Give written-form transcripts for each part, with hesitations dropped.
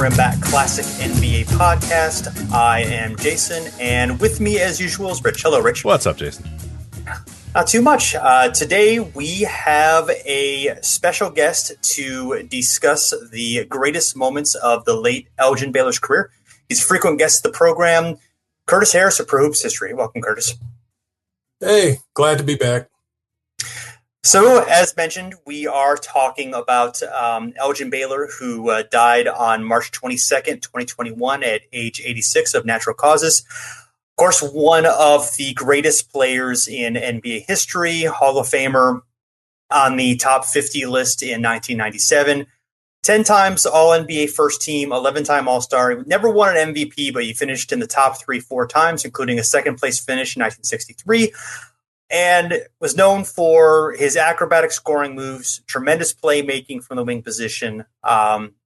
Bring Back Classic NBA podcast. I am Jason, and with me, as usual, is Rich. Hello, Rich. What's up, Jason? Not too much. Today, we have a special guest to discuss the greatest moments of the late Elgin Baylor's career. He's a frequent guest of the program, Curtis Harris of Pro Hoops History. Welcome, Curtis. Hey, glad to be back. So, as mentioned, we are talking about Elgin Baylor, who died on March 22nd, 2021 at age 86 of natural causes. Of course, one of the greatest players in NBA history, Hall of Famer on the top 50 list in 1997, 10 times All-NBA first team, 11-time All-Star. He never won an MVP, but he finished in the top 4 times, including a second-place finish in 1963. And was known for his acrobatic scoring moves, tremendous playmaking from the wing position,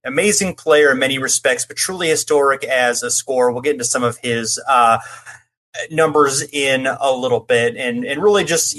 amazing player in many respects, but truly historic as a scorer. We'll get into some of his numbers in a little bit, and really just,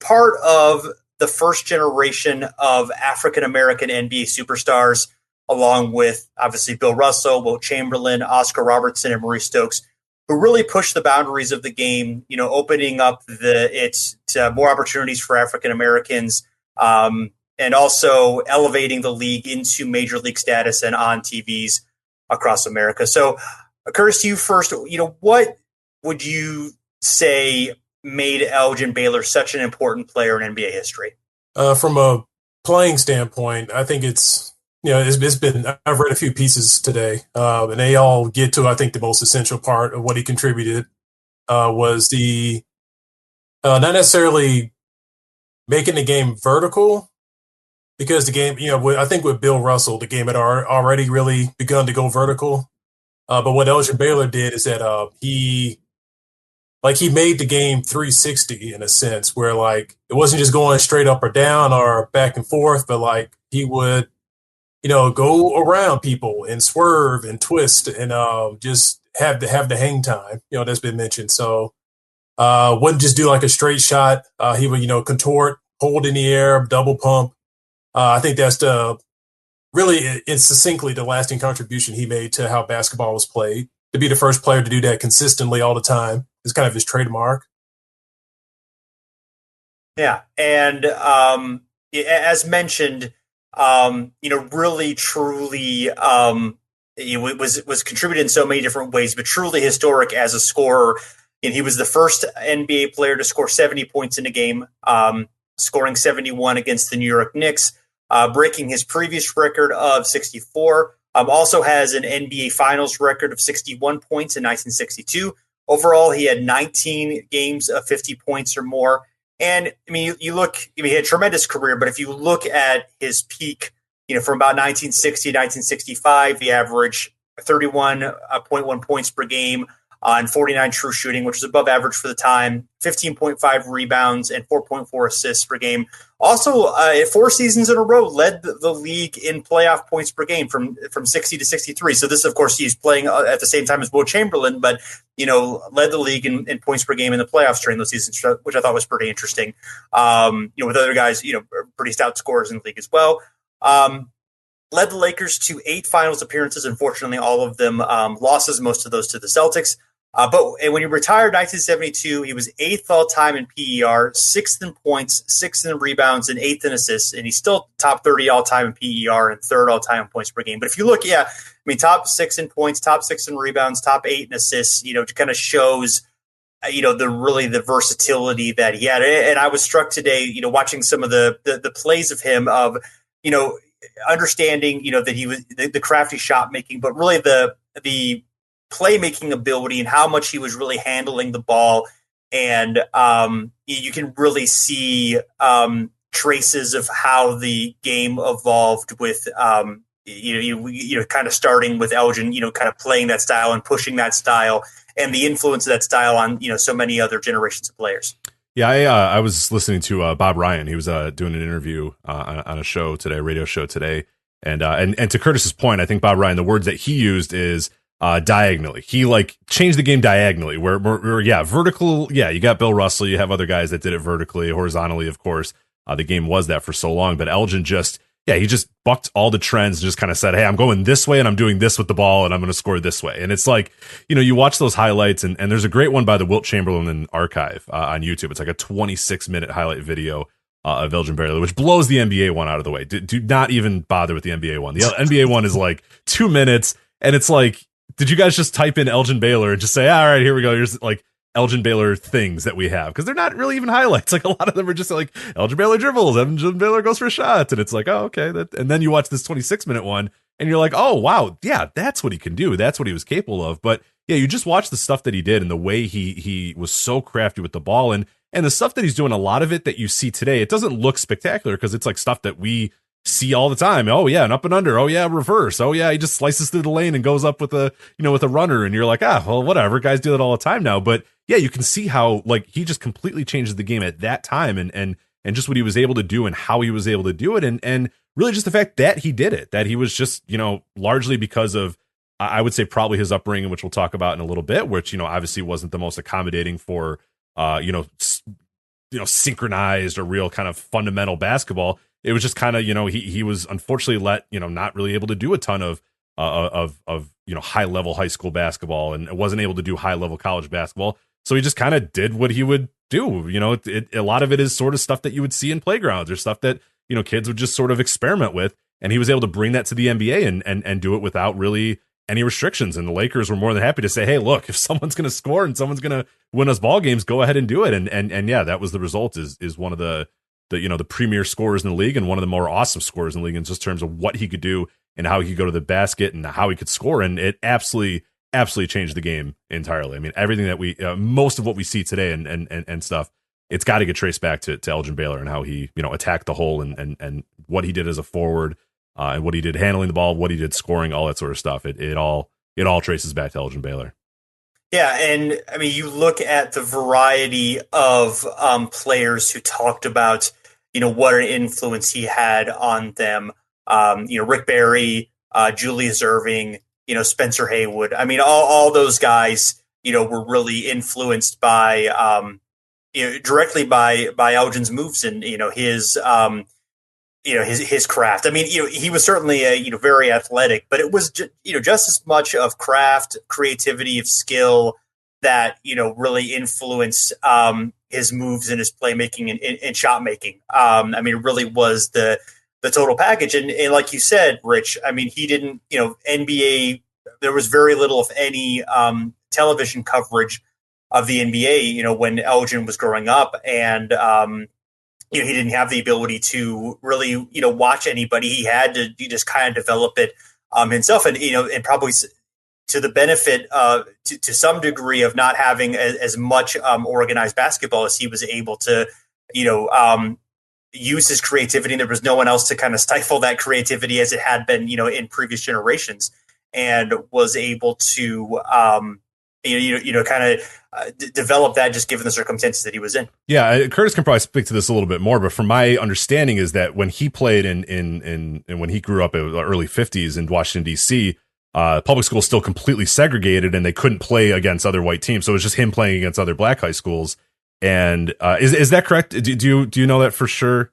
part of the first generation of African-American NBA superstars, along with obviously Bill Russell, Wilt Chamberlain, Oscar Robertson, and Maurice Stokes, who really pushed the boundaries of the game, opening up to more opportunities for African Americans, and also elevating the league into major league status and on TVs across America. So, Curtis, to you first, what would you say made Elgin Baylor such an important player in NBA history? From a playing standpoint, I think it's been, I've read a few pieces today, and they all get to, I think, the most essential part of what he contributed was the not necessarily making the game vertical, because the game, I think with Bill Russell, the game had already really begun to go vertical. But what Elgin Baylor did is that he made the game 360 in a sense, where it wasn't just going straight up or down or back and forth, but he would go around people and swerve and twist and just have the hang time, that's been mentioned. So wouldn't just do a straight shot. He would, contort, hold in the air, double pump. I think that's it's succinctly the lasting contribution he made to how basketball was played. To be the first player to do that consistently all the time is kind of his trademark. Yeah. And as mentioned, really, truly, it was contributed in so many different ways, but truly historic as a scorer. And he was the first NBA player to score 70 points in a game, scoring 71 against the New York Knicks, breaking his previous record of 64. Also has an NBA Finals record of 61 points in 1962. Overall, he had 19 games of 50 points or more. And he had a tremendous career, but if you look at his peak, from about 1960 to 1965, he averaged 31.1 points per game on 49 true shooting, which was above average for the time, 15.5 rebounds and 4.4 assists per game. Also, 4 seasons in a row, led the league in playoff points per game from 60 to 63. So this, of course, he's playing at the same time as Wilt Chamberlain, but, led the league in points per game in the playoffs during those seasons, which I thought was pretty interesting. With other guys, pretty stout scorers in the league as well. Led the Lakers to 8 finals appearances. Unfortunately, all of them losses, most of those to the Celtics. But when he retired in 1972, he was 8th all-time in PER, 6th in points, 6th in rebounds, and 8th in assists. And he's still top 30 all-time in PER and 3rd all-time in points per game. But if you look, top 6 in points, top 6 in rebounds, top 8 in assists, it kind of shows, the versatility that he had. And I was struck today, watching some of the plays of him of, understanding, that he was the crafty shot making, but really the playmaking ability and how much he was really handling the ball. And you can really see traces of how the game evolved with, kind of starting with Elgin, kind of playing that style and pushing that style and the influence of that style on, so many other generations of players. Yeah, I was listening to Bob Ryan. He was doing an interview on a show today, a radio show today. And to Curtis's point, I think Bob Ryan, the words that he used is diagonally. He changed the game diagonally where vertical. Yeah, you got Bill Russell. You have other guys that did it vertically, horizontally, of course. The game was that for so long, but Elgin just yeah, he just bucked all the trends and just kind of said, hey, I'm going this way and I'm doing this with the ball and I'm going to score this way. And it's like, you watch those highlights and there's a great one by the Wilt Chamberlain archive on YouTube. It's like a 26-minute highlight video of Elgin Baylor, which blows the NBA one out of the way. Do not even bother with the NBA one. The NBA one is like 2 minutes, and it's like, did you guys just type in Elgin Baylor and just say, all right, here we go. Here's like Elgin Baylor things that we have, because they're not really even highlights. Like a lot of them are just like Elgin Baylor dribbles, Elgin Baylor goes for a shot, and it's like, oh, okay. And then you watch this 26-minute one, and you're like, oh wow, yeah, that's what he can do. That's what he was capable of. But yeah, you just watch the stuff that he did and the way he was so crafty with the ball, and the stuff that he's doing. A lot of it that you see today, it doesn't look spectacular because it's like stuff that we see all the time. Oh yeah, an up and under. Oh yeah, reverse. Oh yeah, he just slices through the lane and goes up with a with a runner, and you're like, well, whatever. Guys do that all the time now. But yeah, you can see how like he just completely changes the game at that time, and just what he was able to do and how he was able to do it, and really just the fact that he did it, that he was just largely because of, I would say, probably his upbringing, which we'll talk about in a little bit, which obviously wasn't the most accommodating for synchronized or real kind of fundamental basketball. It was just kind of, he was unfortunately not really able to do a ton of high level high school basketball, and wasn't able to do high level college basketball. So he just kind of did what he would do. A lot of it is sort of stuff that you would see in playgrounds or stuff that, kids would just sort of experiment with. And he was able to bring that to the NBA and do it without really any restrictions. And the Lakers were more than happy to say, hey, look, if someone's going to score and someone's going to win us ball games, go ahead and do it. And yeah, that was the result, is one of the premier scorers in the league, and one of the more awesome scorers in the league in just terms of what he could do and how he could go to the basket and how he could score. And it absolutely changed the game entirely. I mean, everything that we, most of what we see today and stuff, it's got to get traced back to Elgin Baylor and how he, attacked the hole and what he did as a forward, and what he did handling the ball, what he did scoring, all that sort of stuff. It all traces back to Elgin Baylor. Yeah, and I mean, you look at the variety of players who talked about, what an influence he had on them. Rick Barry, Julius Erving, Spencer Haywood. I mean, all those guys, were really influenced by, directly by Elgin's moves and his craft. I mean, he was certainly very athletic, but it was just as much of craft, creativity, of skill that really influenced his moves and his playmaking and shot making. I mean, it really was the total package. And like you said, Rich, I mean, he didn't, NBA. There was very little, if any, television coverage of the NBA. When Elgin was growing up, and he didn't have the ability to really, watch anybody. He had to just kind of develop it himself, and and probably to the benefit to some degree of not having as much organized basketball as he was able to, use his creativity. And there was no one else to kind of stifle that creativity as it had been, in previous generations, and was able to, develop that just given the circumstances that he was in. Yeah, Curtis can probably speak to this a little bit more, but from my understanding is that when he played in when he grew up in the early 50s in Washington, D.C., public schools still completely segregated, and they couldn't play against other white teams. So it was just him playing against other black high schools. And is that correct? Do you know that for sure,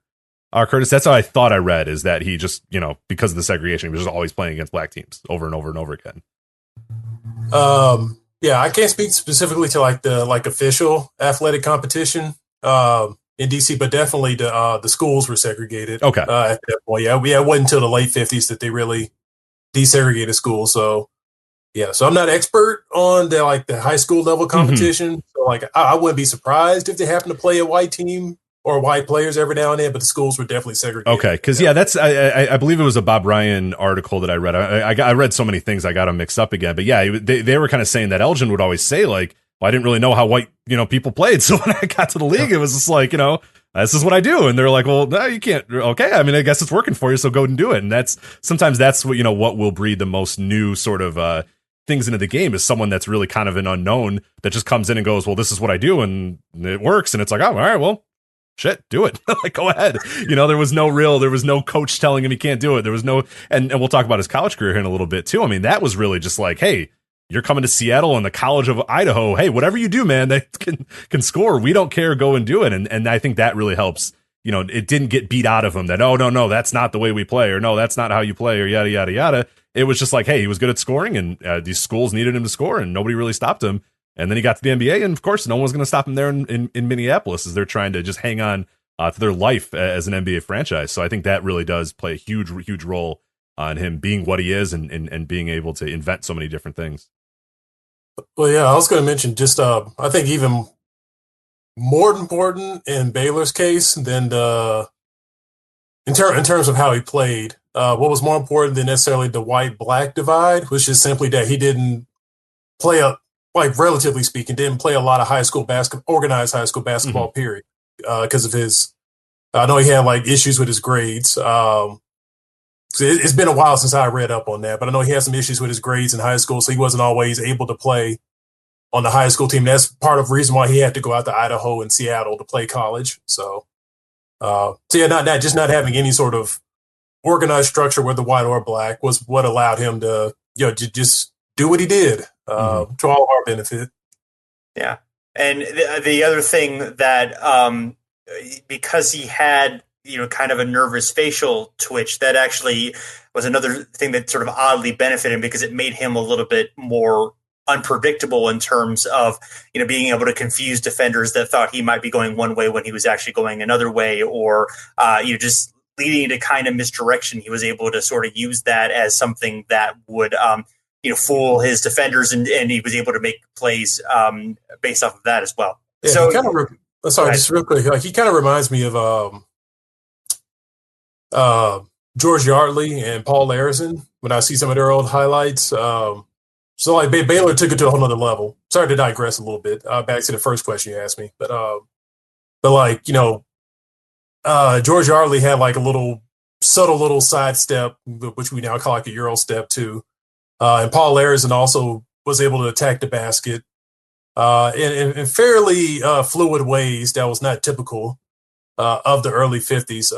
Curtis? That's how I thought I read, is that he just, because of the segregation, he was just always playing against black teams over and over and over again. Yeah, I can't speak specifically to the official athletic competition in DC, but definitely the schools were segregated. Okay. At that point, yeah, it wasn't until the late 50s that they really desegregated schools. So yeah, so I'm not expert on the high school level competition. Mm-hmm. So I wouldn't be surprised if they happen to play a white team or white players every now and then, but the schools were definitely segregated. Okay, because that's I believe it was a Bob Ryan article that I read. I read so many things I got them mixed up again. But yeah, they were kind of saying that Elgin would always say well, I didn't really know how white people played. So when I got to the league, it was just this is what I do. And they're like, well, no, you can't. Okay, I mean, I guess it's working for you, so go and do it. And sometimes that's what what will breed the most new sort of things into the game, is someone that's really kind of an unknown that just comes in and goes, well, this is what I do, and it works. And it's like, oh, all right, well, shit, do it. Go ahead. There was no coach telling him he can't do it. There was no, and we'll talk about his college career here in a little bit too. I mean, that was really just hey, you're coming to Seattle and the College of Idaho. Hey, whatever you do, man, that can score. We don't care. Go and do it. And I think that really helps, it didn't get beat out of him that, oh, no, that's not the way we play, or no, that's not how you play, or yada, yada, yada. It was just like, hey, he was good at scoring, and these schools needed him to score, and nobody really stopped him. And then he got to the NBA, and of course, no one's going to stop him there in Minneapolis as they're trying to just hang on to their life as an NBA franchise. So I think that really does play a huge, huge role on him being what he is and being able to invent so many different things. Well, yeah, I was going to mention just, I think even more important in Baylor's case than in terms of how he played. What was more important than necessarily the white-black divide was just simply that he didn't play relatively speaking, didn't play a lot of organized high school basketball, period, because of his. I know he had like issues with his grades. It's been a while since I read up on that, but I know he had some issues with his grades in high school, so he wasn't always able to play on the high school team. That's part of the reason why he had to go out to Idaho and Seattle to play college. So yeah, not having any sort of organized structure, whether white or black, was what allowed him to just do what he did to all of our benefit. Yeah, and the other thing that because he had kind of a nervous facial twitch, that actually was another thing that sort of oddly benefited him, because it made him a little bit more unpredictable in terms of being able to confuse defenders that thought he might be going one way when he was actually going another way, or just leading to kind of misdirection. He was able to sort of use that as something that would fool his defenders, and he was able to make plays based off of that as well. Yeah, so just real quick, like, he kind of reminds me of George Yardley and Paul Arizin when I see some of their old highlights. So like Baylor took it to a whole nother level. Sorry to digress a little bit. Back to the first question you asked me, but like George Yardley had like a subtle little sidestep, which we now call like a Euro step too. And Paul Arizin also was able to attack the basket in fairly fluid ways that was not typical of the early 50s.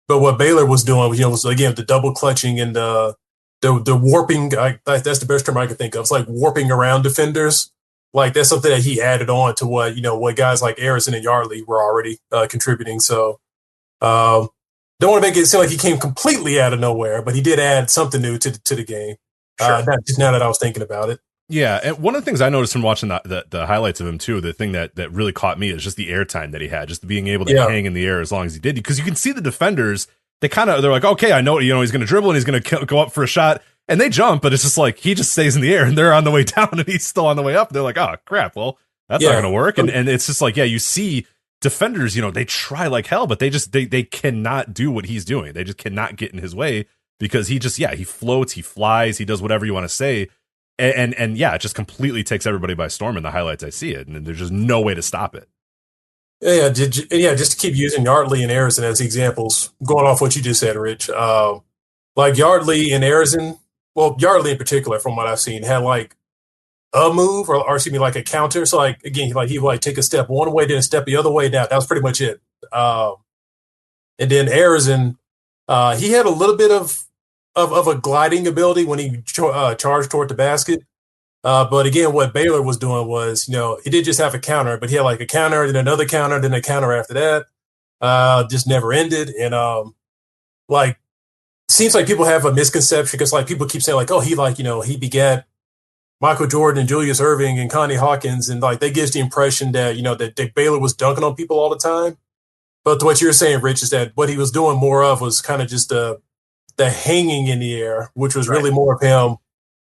But what Baylor was doing, was again the double clutching and the warping. That's the best term I can think of. It's like warping around defenders. Like that's something that he added on to what guys like Arizin and Yardley were already contributing. So don't want to make it seem like he came completely out of nowhere, but he did add something new to the game. Sure. Just now that I was thinking about it. Yeah, and one of the things I noticed from watching the highlights of him too, the thing that really caught me is just the airtime that he had, just being able to hang in the air as long as he did, because you can see the defenders, they're like, okay, I know, he's going to dribble and he's going to go up for a shot, and they jump, but it's just like he just stays in the air and they're on the way down and he's still on the way up. They're like, oh crap, well that's not going to work, and it's just like, you see defenders, they try like hell, but they cannot do what he's doing. They just cannot get in his way, because he just he floats, he flies, he does whatever you want to say. And it just completely takes everybody by storm in the highlights. I see it, and there's just no way to stop it. Just to keep using Yardley and Arizin as examples, going off what you just said, Rich. Like Yardley and Arizin, well, Yardley in particular, from what I've seen, had like a move, or excuse me, like a counter. So like again, he would like take a step one way, then a step the other way down. That was pretty much it. And then Arizin, he had a little bit of a gliding ability when he charged toward the basket. But again, what Baylor was doing was, he did just have a counter, but he had like a counter, then another counter, then a counter after that. Just never ended. And like, seems like people have a misconception, because like people keep saying like, oh, he begat Michael Jordan and Julius Erving and Connie Hawkins, and like that gives the impression that that Baylor was dunking on people all the time. But what you're saying, Rich, is that what he was doing more of was kind of just the hanging in the air, which was really more of him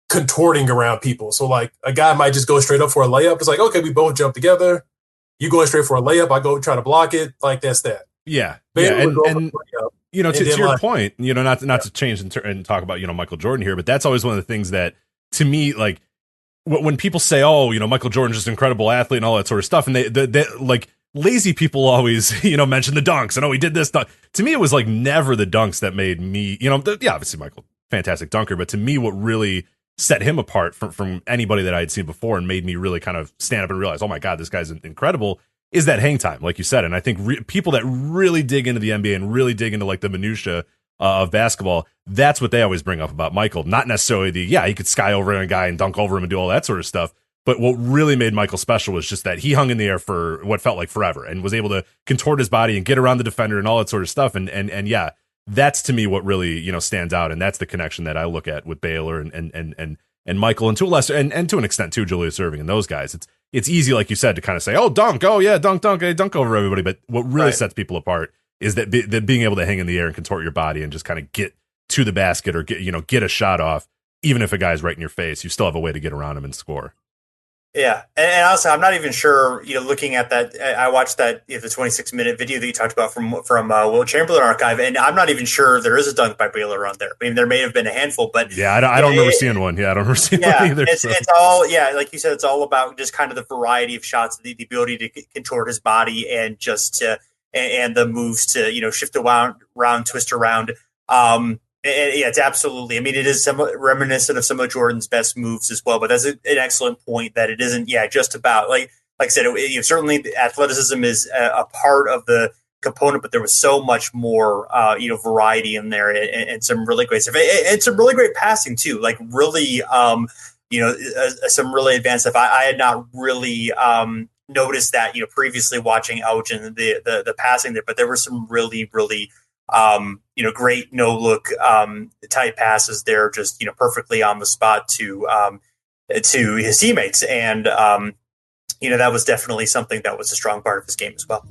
contorting around people. So like a guy might just go straight up for a layup. It's like, okay, we both jump together. You going straight for a layup, I go try to block it. Like that's that. Yeah. And to your point, not to change and talk about, Michael Jordan here, but that's always one of the things that, to me, like when people say, oh, Michael Jordan's just an incredible athlete and all that sort of stuff, and they like, lazy people always, mention the dunks. And, oh, he did this. To me, it was like never the dunks that made me, obviously Michael, fantastic dunker. But to me, what really set him apart from anybody that I had seen before and made me really kind of stand up and realize, oh my God, this guy's incredible, is that hang time, like you said. And I think people that really dig into the NBA and really dig into like the minutia of basketball, that's what they always bring up about Michael. Not necessarily he could sky over a guy and dunk over him and do all that sort of stuff. But what really made Michael special was just that he hung in the air for what felt like forever and was able to contort his body and get around the defender and all that sort of stuff. And yeah, that's to me what really, you know, stands out. And that's the connection that I look at with Baylor and Michael, and to a lesser and to an extent too, Julius Erving and those guys. It's easy, like you said, to kind of say, oh, dunk, oh yeah, dunk, hey, dunk over everybody. But what really sets people apart is that being able to hang in the air and contort your body and just kind of get to the basket or get a shot off, even if a guy's right in your face, you still have a way to get around him and score. Yeah, and also I'm not even sure. You know, looking at that, I watched that the 26-minute video that you talked about from Will Chamberlain archive, and I'm not even sure there is a dunk by Baylor on there. I mean, there may have been a handful, but yeah, I don't remember seeing one. Yeah, I don't remember seeing one either. It's all like you said, it's all about just kind of the variety of shots, the ability to contort his body, and just and the moves to shift around, twist around. Yeah, it's absolutely. I mean, it is somewhat reminiscent of some of Jordan's best moves as well. But that's an excellent point that it isn't. Yeah, just about like I said. Certainly, the athleticism is a part of the component, but there was so much more, variety in there, and some really great stuff, and some really great passing too. Like really, some really advanced stuff. I had not really noticed that previously watching Elgin the passing there, but there were some really great no look tight passes there, just perfectly on the spot to his teammates, and that was definitely something that was a strong part of his game as well.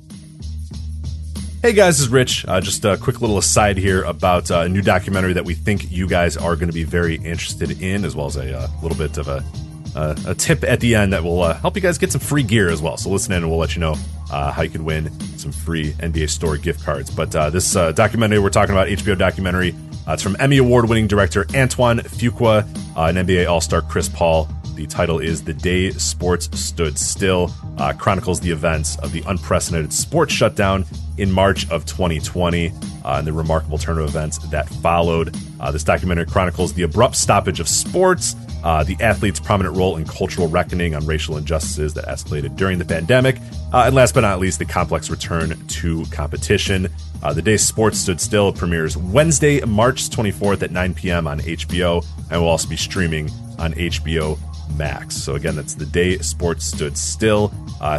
Hey guys, this is Rich. Just a quick little aside here about a new documentary that we think you guys are going to be very interested in, as well as a little bit of a tip at the end that will help you guys get some free gear as well. So listen in and we'll let you know how you can win some free NBA Store gift cards. But this documentary we're talking about, HBO documentary, it's from Emmy award-winning director Antoine Fuqua and NBA All-Star Chris Paul. The title is The Day Sports Stood Still, chronicles the events of the unprecedented sports shutdown in March of 2020 and the remarkable turn of events that followed. This documentary chronicles the abrupt stoppage of sports, the athletes' prominent role in cultural reckoning on racial injustices that escalated during the pandemic, and last but not least, the complex return to competition. The Day Sports Stood Still premieres Wednesday, March 24th at 9 p.m. on HBO, and will also be streaming on HBO Max. So again, that's The Day Sports Stood Still.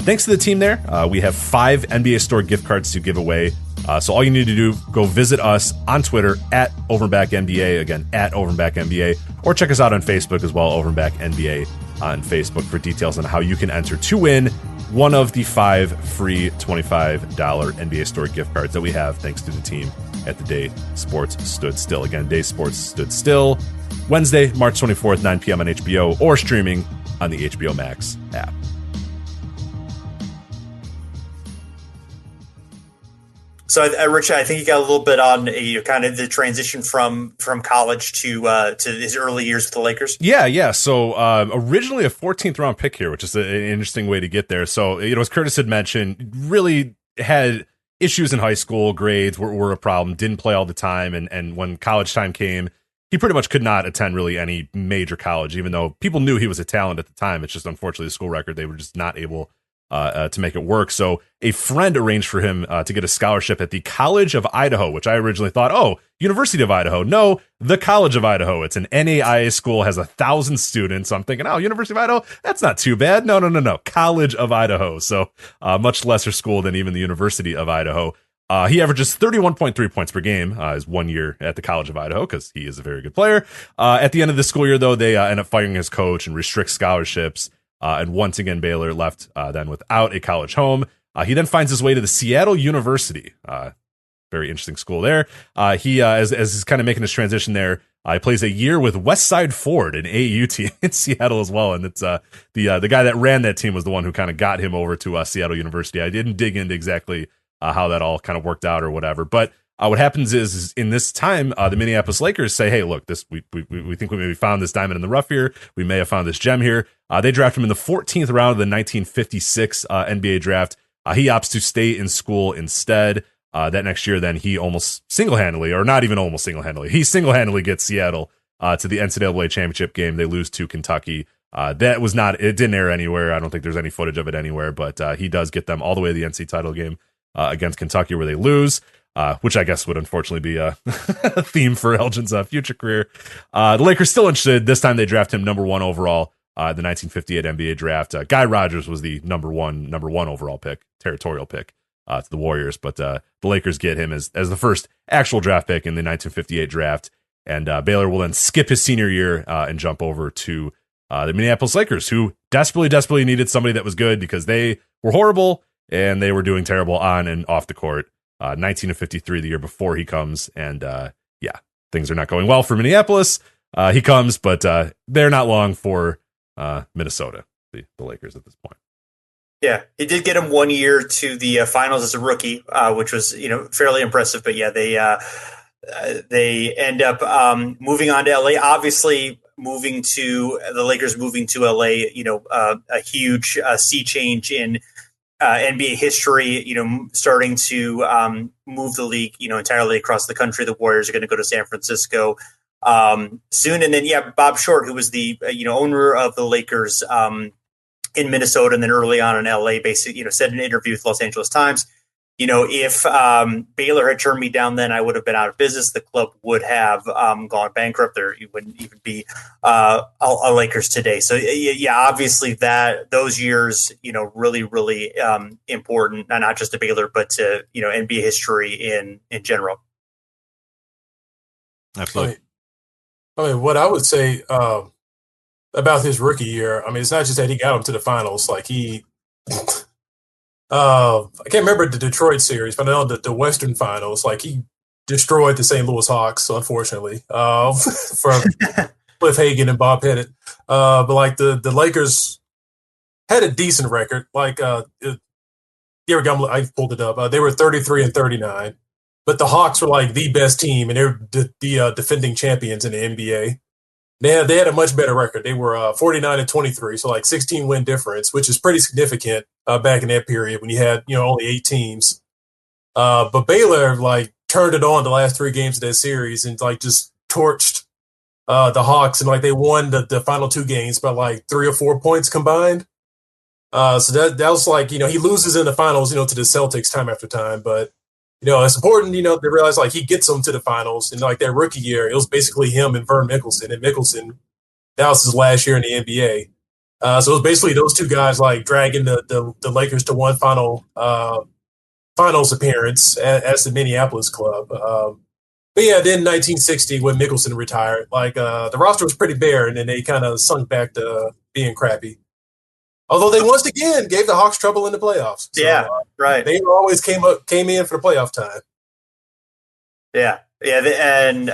Thanks to the team there. We have 5 NBA Store gift cards to give away. So all you need to do, go visit us on Twitter at OverandBackNBA, again, at OverandBackNBA, or check us out on Facebook as well, OverandBackNBA on Facebook, for details on how you can enter to win one of the 5 free $25 NBA Store gift cards that we have, thanks to the team at The Day Sports Stood Still. Again, Day Sports Stood Still, Wednesday, March 24th, 9 p.m. on HBO, or streaming on the HBO Max app. So, Rich, I think you got a little bit on kind of the transition from college to his early years with the Lakers. Yeah. So originally a 14th round pick here, which is an interesting way to get there. So, as Curtis had mentioned, really had issues in high school, grades were a problem, didn't play all the time. And when college time came, he pretty much could not attend really any major college, even though people knew he was a talent at the time. It's just, unfortunately, the school record, they were just not able to make it work. So a friend arranged for him to get a scholarship at the College of Idaho, which I originally thought, oh, University of Idaho. No, the College of Idaho. It's an NAIA school, has 1,000 students. So I'm thinking, oh, University of Idaho, that's not too bad. No. College of Idaho. So much lesser school than even the University of Idaho. He averages 31.3 points per game his 1 year at the College of Idaho, because he is a very good player. At the end of the school year, though, they end up firing his coach and restrict scholarships. And once again, Baylor left then without a college home. He then finds his way to the Seattle University. Very interesting school there. He, as he's kind of making his transition there, he plays a year with Westside Ford, an AAU team in Seattle as well. And it's the guy that ran that team was the one who kind of got him over to Seattle University. I didn't dig into exactly how that all kind of worked out or whatever. But what happens is in this time, the Minneapolis Lakers say, hey, look, we think we maybe found this diamond in the rough here. We may have found this gem here. They draft him in the 14th round of the 1956 NBA draft. He opts to stay in school instead. That next year, then he almost single-handedly, or not even almost single-handedly, he single-handedly gets Seattle to the NCAA championship game. They lose to Kentucky. It didn't air anywhere. I don't think there's any footage of it anywhere, but he does get them all the way to the NCAA title game against Kentucky, where they lose. Which I guess would unfortunately be a theme for Elgin's future career. The Lakers still interested. This time they draft him number 1 overall the 1958 NBA draft. Guy Rodgers was the number one overall pick, territorial pick to the Warriors, but the Lakers get him as the first actual draft pick in the 1958 draft. And Baylor will then skip his senior year and jump over to the Minneapolis Lakers, who desperately needed somebody that was good because they were horrible and they were doing terrible on and off the court. 1953, the year before he comes, and things are not going well for Minneapolis. He comes, but they're not long for Minnesota, the Lakers at this point. Yeah, it did get him 1 year to the finals as a rookie, which was fairly impressive. But yeah, they end up moving on to LA. Obviously, the Lakers moving to LA, a huge sea change in NBA history. Starting to move the league, entirely across the country. The Warriors are going to go to San Francisco soon, and then Bob Short, who was the owner of the Lakers in Minnesota, and then early on in LA, basically said in an interview with Los Angeles Times, if Baylor had turned me down, then I would have been out of business. The club would have gone bankrupt. There, you wouldn't even be a Lakers today. So obviously those years, really, really important, not just to Baylor, but to NBA history in general. Absolutely. I mean, what I would say about his rookie year, I mean, it's not just that he got him to the finals. Like I can't remember the Detroit series, but I know the Western Finals. Like he destroyed the St. Louis Hawks, unfortunately, from Cliff Hagan and Bob Pettit. But like the Lakers had a decent record. Like I pulled it up. They were 33-39, but the Hawks were like the best team, and they're the defending champions in the NBA. They had a much better record. They were 49-23, so like 16 win difference, which is pretty significant back in that period when you had only 8 teams. But Baylor like turned it on the last 3 games of that series and like just torched the Hawks, and like they won the final 2 games by like 3 or 4 points combined. So that was like he loses in the finals to the Celtics time after time, but. It's important, to realize like he gets them to the finals, and like that rookie year, it was basically him and Vern Mickelson. And Mickelson, that was his last year in the NBA. So it was basically those 2 guys like dragging the Lakers to one finals appearance as the Minneapolis club. But then 1960 when Mickelson retired, like the roster was pretty bare, and then they kind of sunk back to being crappy. Although they once again gave the Hawks trouble in the playoffs. So, right. They always came in for the playoff time. Yeah. And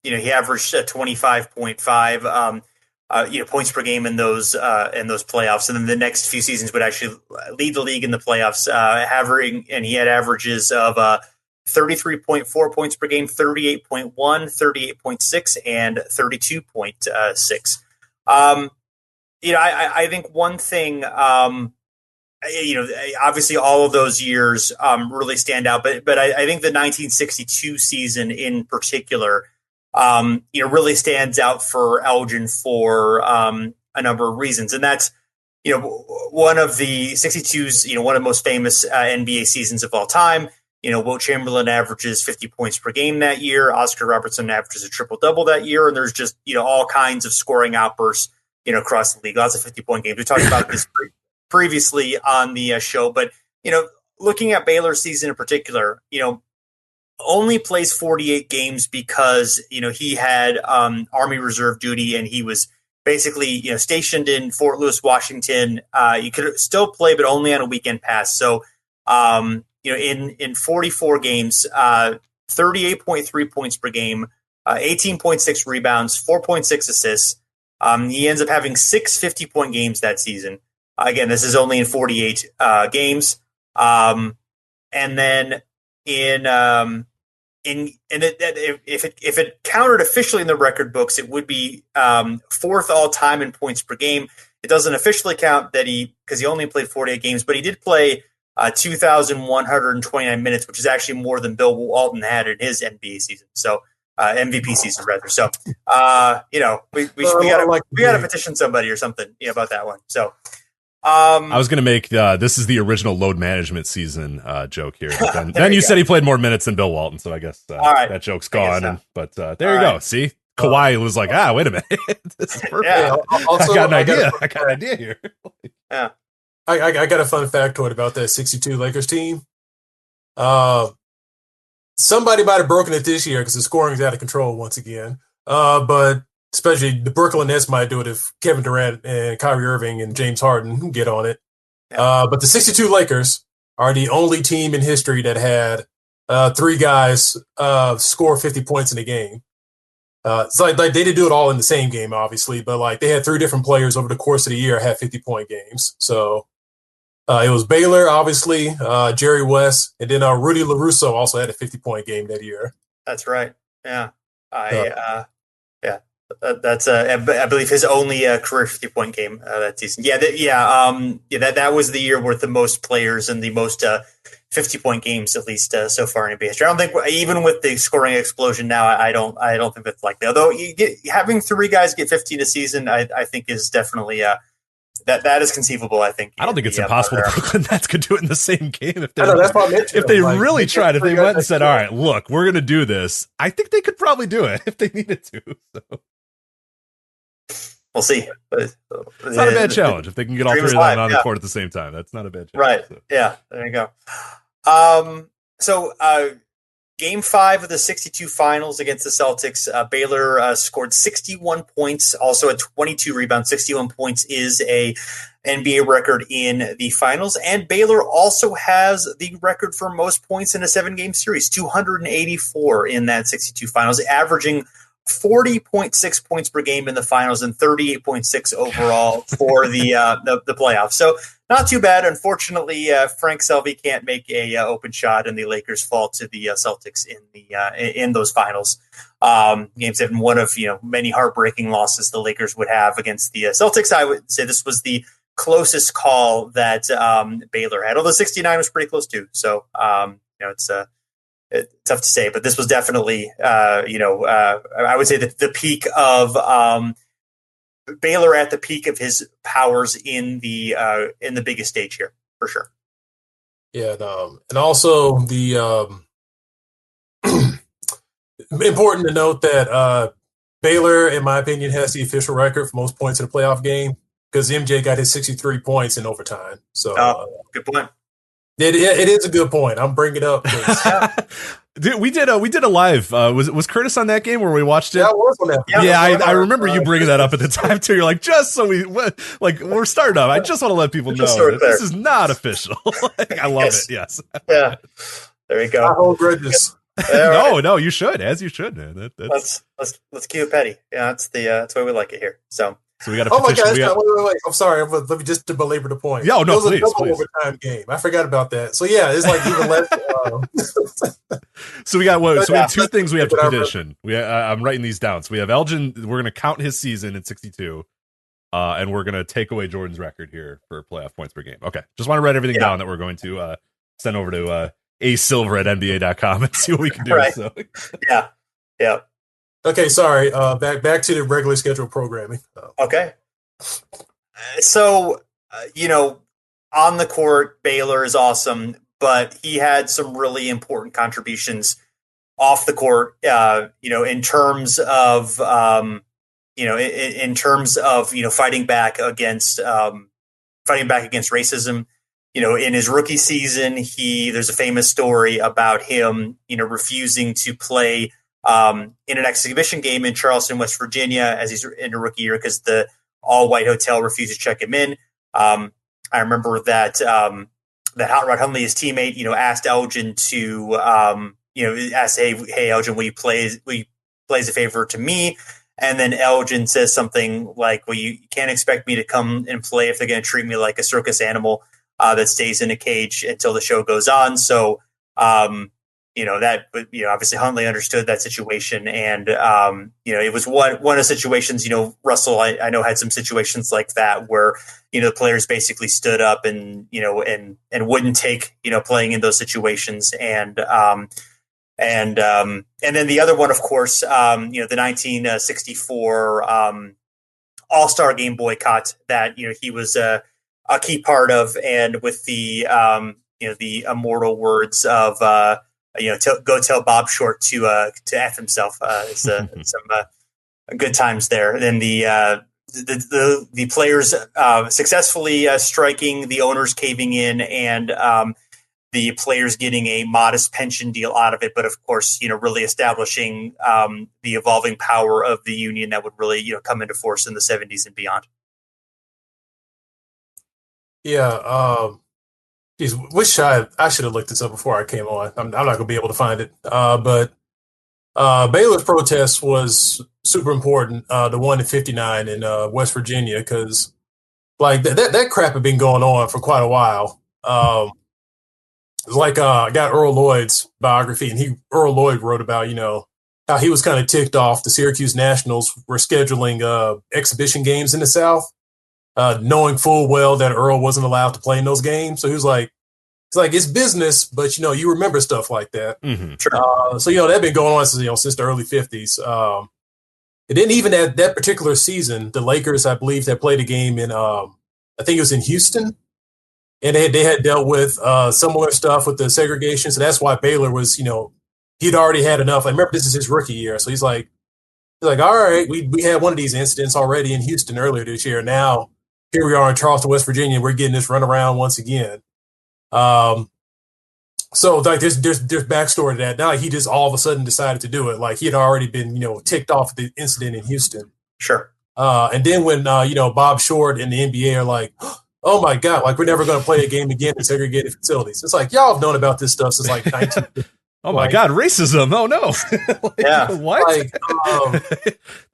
he averaged 25.5 points per game in those playoffs, and then the next few seasons would actually lead the league in the playoffs, and he had averages of 33.4 points per game, 38.1, 38.6, and 32.6. I think one thing, obviously all of those years really stand out, but I think the 1962 season in particular, really stands out for Elgin for a number of reasons. And that's, one of the 62's, one of the most famous NBA seasons of all time. Wilt Chamberlain averages 50 points per game that year. Oscar Robertson averages a triple-double that year. And there's just, all kinds of scoring outbursts across the league, lots of 50-point games. We talked about this previously on the show, but looking at Baylor's season in particular, only plays 48 games because he had Army Reserve duty, and he was basically stationed in Fort Lewis, Washington. You could still play, but only on a weekend pass. So in 44 games, 38.3 points per game, 18.6 rebounds, 4.6 assists. He ends up having 6 50-point games that season. Again, this is only in 48 games. And then if it counted officially in the record books, it would be 4th all time in points per game. It doesn't officially count because he only played 48 games, but he did play 2,129 minutes, which is actually more than Bill Walton had in his NBA season. So. MVP season rather. So, we got to petition somebody or something about that one. So, I was going to make this is the original load management season joke here. But then you said he played more minutes than Bill Walton, so I guess all right. that joke's gone. But there you go. See, Kawhi was like, wait a minute, this is perfect. Yeah. Also, I got an idea here. Yeah. I got a fun factoid about that 62 Lakers team. Somebody might have broken it this year because the scoring is out of control once again. But especially the Brooklyn Nets might do it if Kevin Durant and Kyrie Irving and James Harden get on it. Yeah. But the 62 Lakers are the only team in history that had three guys score 50 points in a game. It's like they didn't do it all in the same game, obviously, but like they had three different players over the course of the year had 50-point games. So it was Baylor, obviously, Jerry West, and then Rudy LaRusso also had a 50-point game that year. That's right. Yeah. That's I believe his only career 50-point game that season. That was the year with the most players and the most 50-point games, at least so far in NBA history. I don't think, even with the scoring explosion now, I don't think that's likely. Although having three guys get 15 a season, I think is definitely that is conceivable. I think. I don't think it's impossible the Brooklyn Nets could do it in the same game if they really tried. If they went and said, "All right, look, we're going to do this," I think they could probably do it if they needed to. So. We'll see. It's not a bad challenge if they can get all three of them on the court at the same time. That's not a bad challenge. Right. So. Yeah. There you go. Game 5 of the 62 finals against the Celtics, Baylor scored 61 points, also at 22 rebounds. 61 points is a NBA record in the finals. And Baylor also has the record for most points in a 7-game series, 284 in that 62 finals, averaging 40.6 points per game in the finals and 38.6 overall for the playoffs. So not too bad. Unfortunately, Frank Selvey can't make a open shot, and the Lakers fall to the Celtics in those finals. Game 7, one of many heartbreaking losses the Lakers would have against the Celtics. I would say this was the closest call that Baylor had, although 69 was pretty close too. So it's tough to say, but this was definitely, I would say that the peak of Baylor at the peak of his powers in the biggest stage here, for sure. Yeah, and also the important to note that Baylor, in my opinion, has the official record for most points in a playoff game because MJ got his 63 points in overtime. So, good point. It is a good point. I'm bringing it up. Dude, we did a live. Was Curtis on that game where we watched it? Yeah, I was on that. Yeah, I remember you bringing that up at the time too. You're like, just so we're starting up. I just want to let people know that this is not official. I love it. Yes. Yeah. There you go. I hold grudges. No, you should, as you should, man. Let's keep it petty. Yeah, that's the why we like it here. So we got a petition. Oh my gosh! Wait! I'm sorry. Let me just belabor the point. Yeah, no, please. It was a double overtime game. I forgot about that. So yeah, it's like even less. So we have two things we have to petition. I'm writing these down. So we have Elgin. We're going to count his season at 62, and we're going to take away Jordan's record here for playoff points per game. Okay, just want to write everything down that we're going to send over to asilver@nba.com and see what we can do. Right. So. Yeah. Okay, sorry. Back to the regularly scheduled programming. Okay. So, on the court, Baylor is awesome, but he had some really important contributions off the court. In terms of fighting back against racism. In his rookie season, there's a famous story about him, refusing to play in an exhibition game in Charleston, West Virginia, as he's in a rookie year because the all-white hotel refused to check him in. I remember that Hot Rod Hundley, his teammate, asked Elgin to, ask, hey, Elgin, will you play as a favor to me? And then Elgin says something like, well, you can't expect me to come and play if they're going to treat me like a circus animal that stays in a cage until the show goes on. So, obviously Hundley understood that situation. And, it was one of situations, Russell, I know had some situations like that where, the players basically stood up and wouldn't take, playing in those situations. And then the other one, of course, the 1964 All-Star Game boycott that, he was a key part of. And with the immortal words of, go tell Bob Short to F himself. Some good times there. And then the players successfully striking, the owners caving in, and the players getting a modest pension deal out of it. But of course, really establishing the evolving power of the union that would really, come into force in the 70s and beyond. Yeah. Wish I should have looked this up before I came on. I'm not going to be able to find it. But Baylor's protest was super important. The one in '59 in West Virginia, because like that crap had been going on for quite a while. It's like I got Earl Lloyd's biography, and Earl Lloyd wrote about how he was kind of ticked off the Syracuse Nationals were scheduling exhibition games in the South, knowing full well that Earl wasn't allowed to play in those games. So he was like, it's business, but you remember stuff like that. Mm-hmm. Sure. So that'd been going on since the early '50s. And then even at that particular season, the Lakers, I believe, that played a game in I think it was in Houston. And they had dealt with similar stuff with the segregation. So that's why Baylor was, he'd already had enough. I remember this is his rookie year. So he's like, all right, we had one of these incidents already in Houston earlier this year. Now here we are in Charleston, West Virginia. We're getting this run around once again. So like there's backstory to that. Now he just all of a sudden decided to do it. Like he had already been, ticked off at the incident in Houston. Sure. And then when, Bob Short and the NBA are like, oh my God, like we're never going to play a game again in segregated facilities. It's like, y'all have known about this stuff since like 19. Oh my God, racism. Oh no. Yeah. What? Like,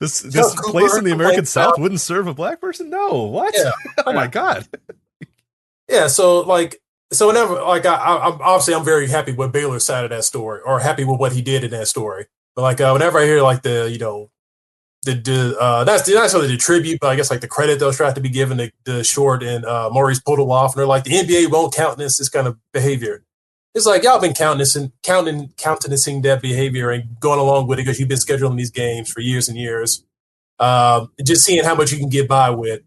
this place in the American South wouldn't serve a black person? No. What? Yeah. Oh my God. Yeah. So whenever, like, I'm obviously I'm very happy with Baylor's side of that story, or happy with what he did in that story. But like, whenever I hear like that's not necessarily the tribute, but I guess like the credit that was trying to be given to Short and Maurice Podoloff, and they're like, the NBA won't countenance this kind of behavior. It's like y'all been countenancing that behavior and going along with it because you've been scheduling these games for years and years, just seeing how much you can get by with.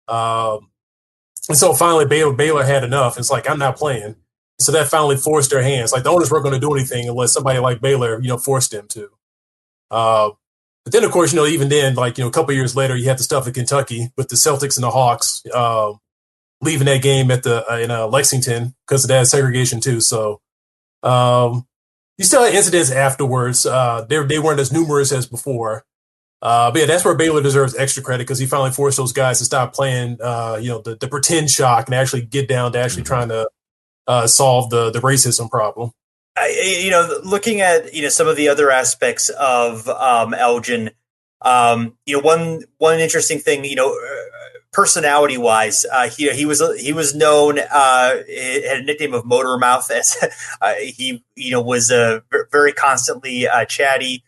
And so finally Baylor had enough. It's like, I'm not playing. So that finally forced their hands. Like the owners weren't going to do anything unless somebody like Baylor, forced them to. But then, of course, even then, like, a couple of years later, you had the stuff in Kentucky with the Celtics and the Hawks leaving that game in Lexington because of that segregation too. So you still had incidents afterwards. They weren't as numerous as before. But yeah, that's where Baylor deserves extra credit because he finally forced those guys to stop playing, the pretend shock and actually get down to actually trying to solve the racism problem. Looking at some of the other aspects of Elgin, one interesting thing, personality wise, he was known, had a nickname of Motor Mouth, as he was very constantly chatty,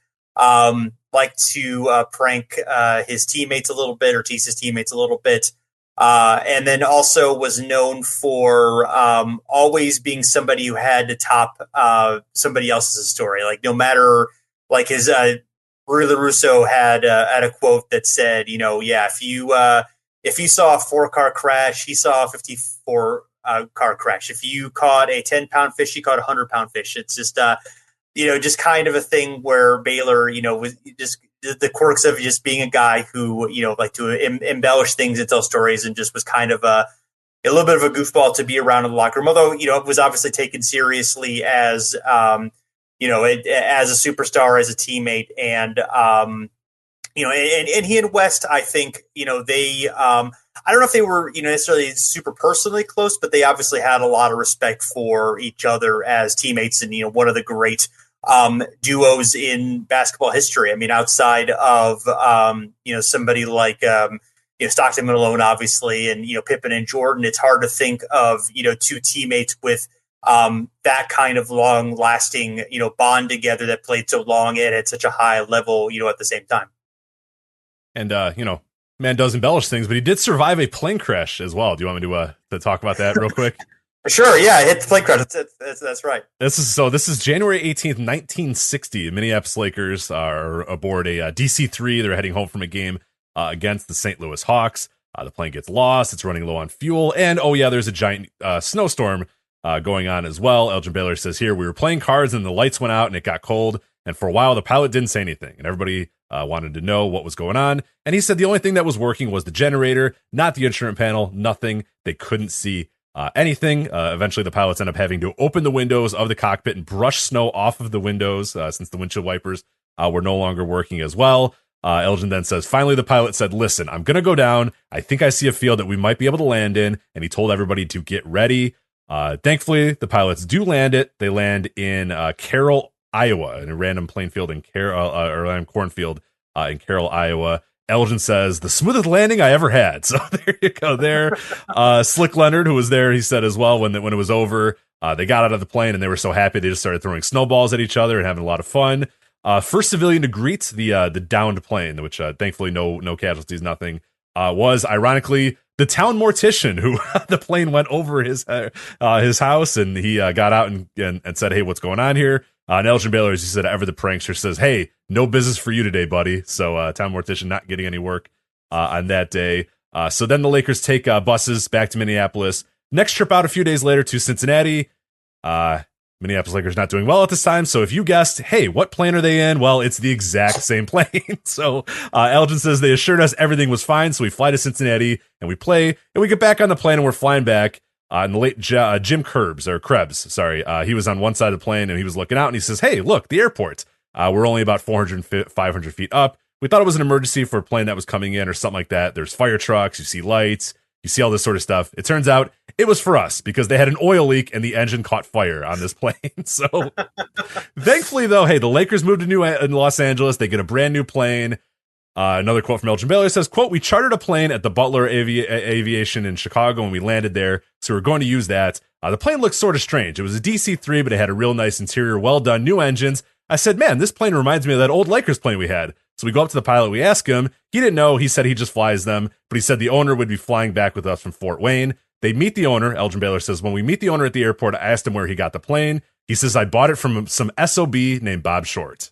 liked to prank his teammates a little bit or tease his teammates a little bit. And then also was known for always being somebody who had to top somebody else's story. Like no matter, like his Rui LaRusso had a quote that said, if you saw a 4-car crash, he saw a 54 car crash. If you caught a 10-pound fish, he caught a 100-pound fish. It's just just kind of a thing where Baylor, was just the quirks of just being a guy who, like to embellish things and tell stories, and just was kind of a little bit of a goofball to be around in the locker room. Although, it was obviously taken seriously as, as a superstar, as a teammate. And, and he and West, I think, they, I don't know if they were, necessarily super personally close, but they obviously had a lot of respect for each other as teammates, and, one of the great duos in basketball history. I mean, outside of, somebody like, Stockton and Malone, obviously, and, Pippen and Jordan, it's hard to think of, two teammates with that kind of long lasting, bond together that played so long and at such a high level, at the same time. And, man does embellish things, but he did survive a plane crash as well. Do you want me to talk about that real quick? Sure, yeah, I hit the plane crash. That's right. This is January 18th, 1960. The Minneapolis Lakers are aboard a DC-3. They're heading home from a game against the St. Louis Hawks. The plane gets lost. It's running low on fuel. And, there's a giant snowstorm going on as well. Elgin Baylor says here, we were playing cards and the lights went out and it got cold. And for a while, the pilot didn't say anything. And everybody wanted to know what was going on. And he said the only thing that was working was the generator, not the instrument panel, nothing. They couldn't see anything. Eventually, the pilots end up having to open the windows of the cockpit and brush snow off of the windows since the windshield wipers were no longer working as well. Elgin then says, finally, the pilot said, listen, I'm going to go down. I think I see a field that we might be able to land in. And he told everybody to get ready. Thankfully, the pilots do land it. They land in Carroll, Iowa, in a random plain field in random cornfield in Carroll, Iowa. Elgin says, the smoothest landing I ever had. So there you go there. Slick Leonard, who was there, he said as well, when it was over, they got out of the plane and they were so happy they just started throwing snowballs at each other and having a lot of fun. First civilian to greet the downed plane, which thankfully no casualties, nothing, was ironically the town mortician who the plane went over his house, and he got out and said, hey, what's going on here? And Elgin Baylor, as he said, ever the prankster, says, hey, no business for you today, buddy. So town mortician not getting any work on that day. So then the Lakers take buses back to Minneapolis. Next trip out a few days later to Cincinnati. Minneapolis Lakers not doing well at this time. So if you guessed, hey, what plane are they in? Well, it's the exact same plane. So Elgin says they assured us everything was fine. So we fly to Cincinnati and we play, and we get back on the plane and we're flying back. And the late Jim Krebs, sorry. He was on one side of the plane and he was looking out and he says, hey, look, the airport. We're only about 500 feet up. We thought it was an emergency for a plane that was coming in or something like that. There's fire trucks. You see lights. You see all this sort of stuff. It turns out it was for us because they had an oil leak and the engine caught fire on this plane. So thankfully, though, hey, the Lakers moved to Los Angeles. They get a brand new plane. Another quote from Elgin Baylor says, quote, we chartered a plane at the Butler Aviation in Chicago and we landed there. So we're going to use that. The plane looked sort of strange. It was a DC-3, but it had a real nice interior, well done, new engines. I said, man, this plane reminds me of that old Lakers plane we had. So we go up to the pilot, we ask him. He didn't know. He said he just flies them, but he said the owner would be flying back with us from Fort Wayne. They meet the owner. Elgin Baylor says, when we meet the owner at the airport, I asked him where he got the plane. He says, I bought it from some SOB named Bob Short.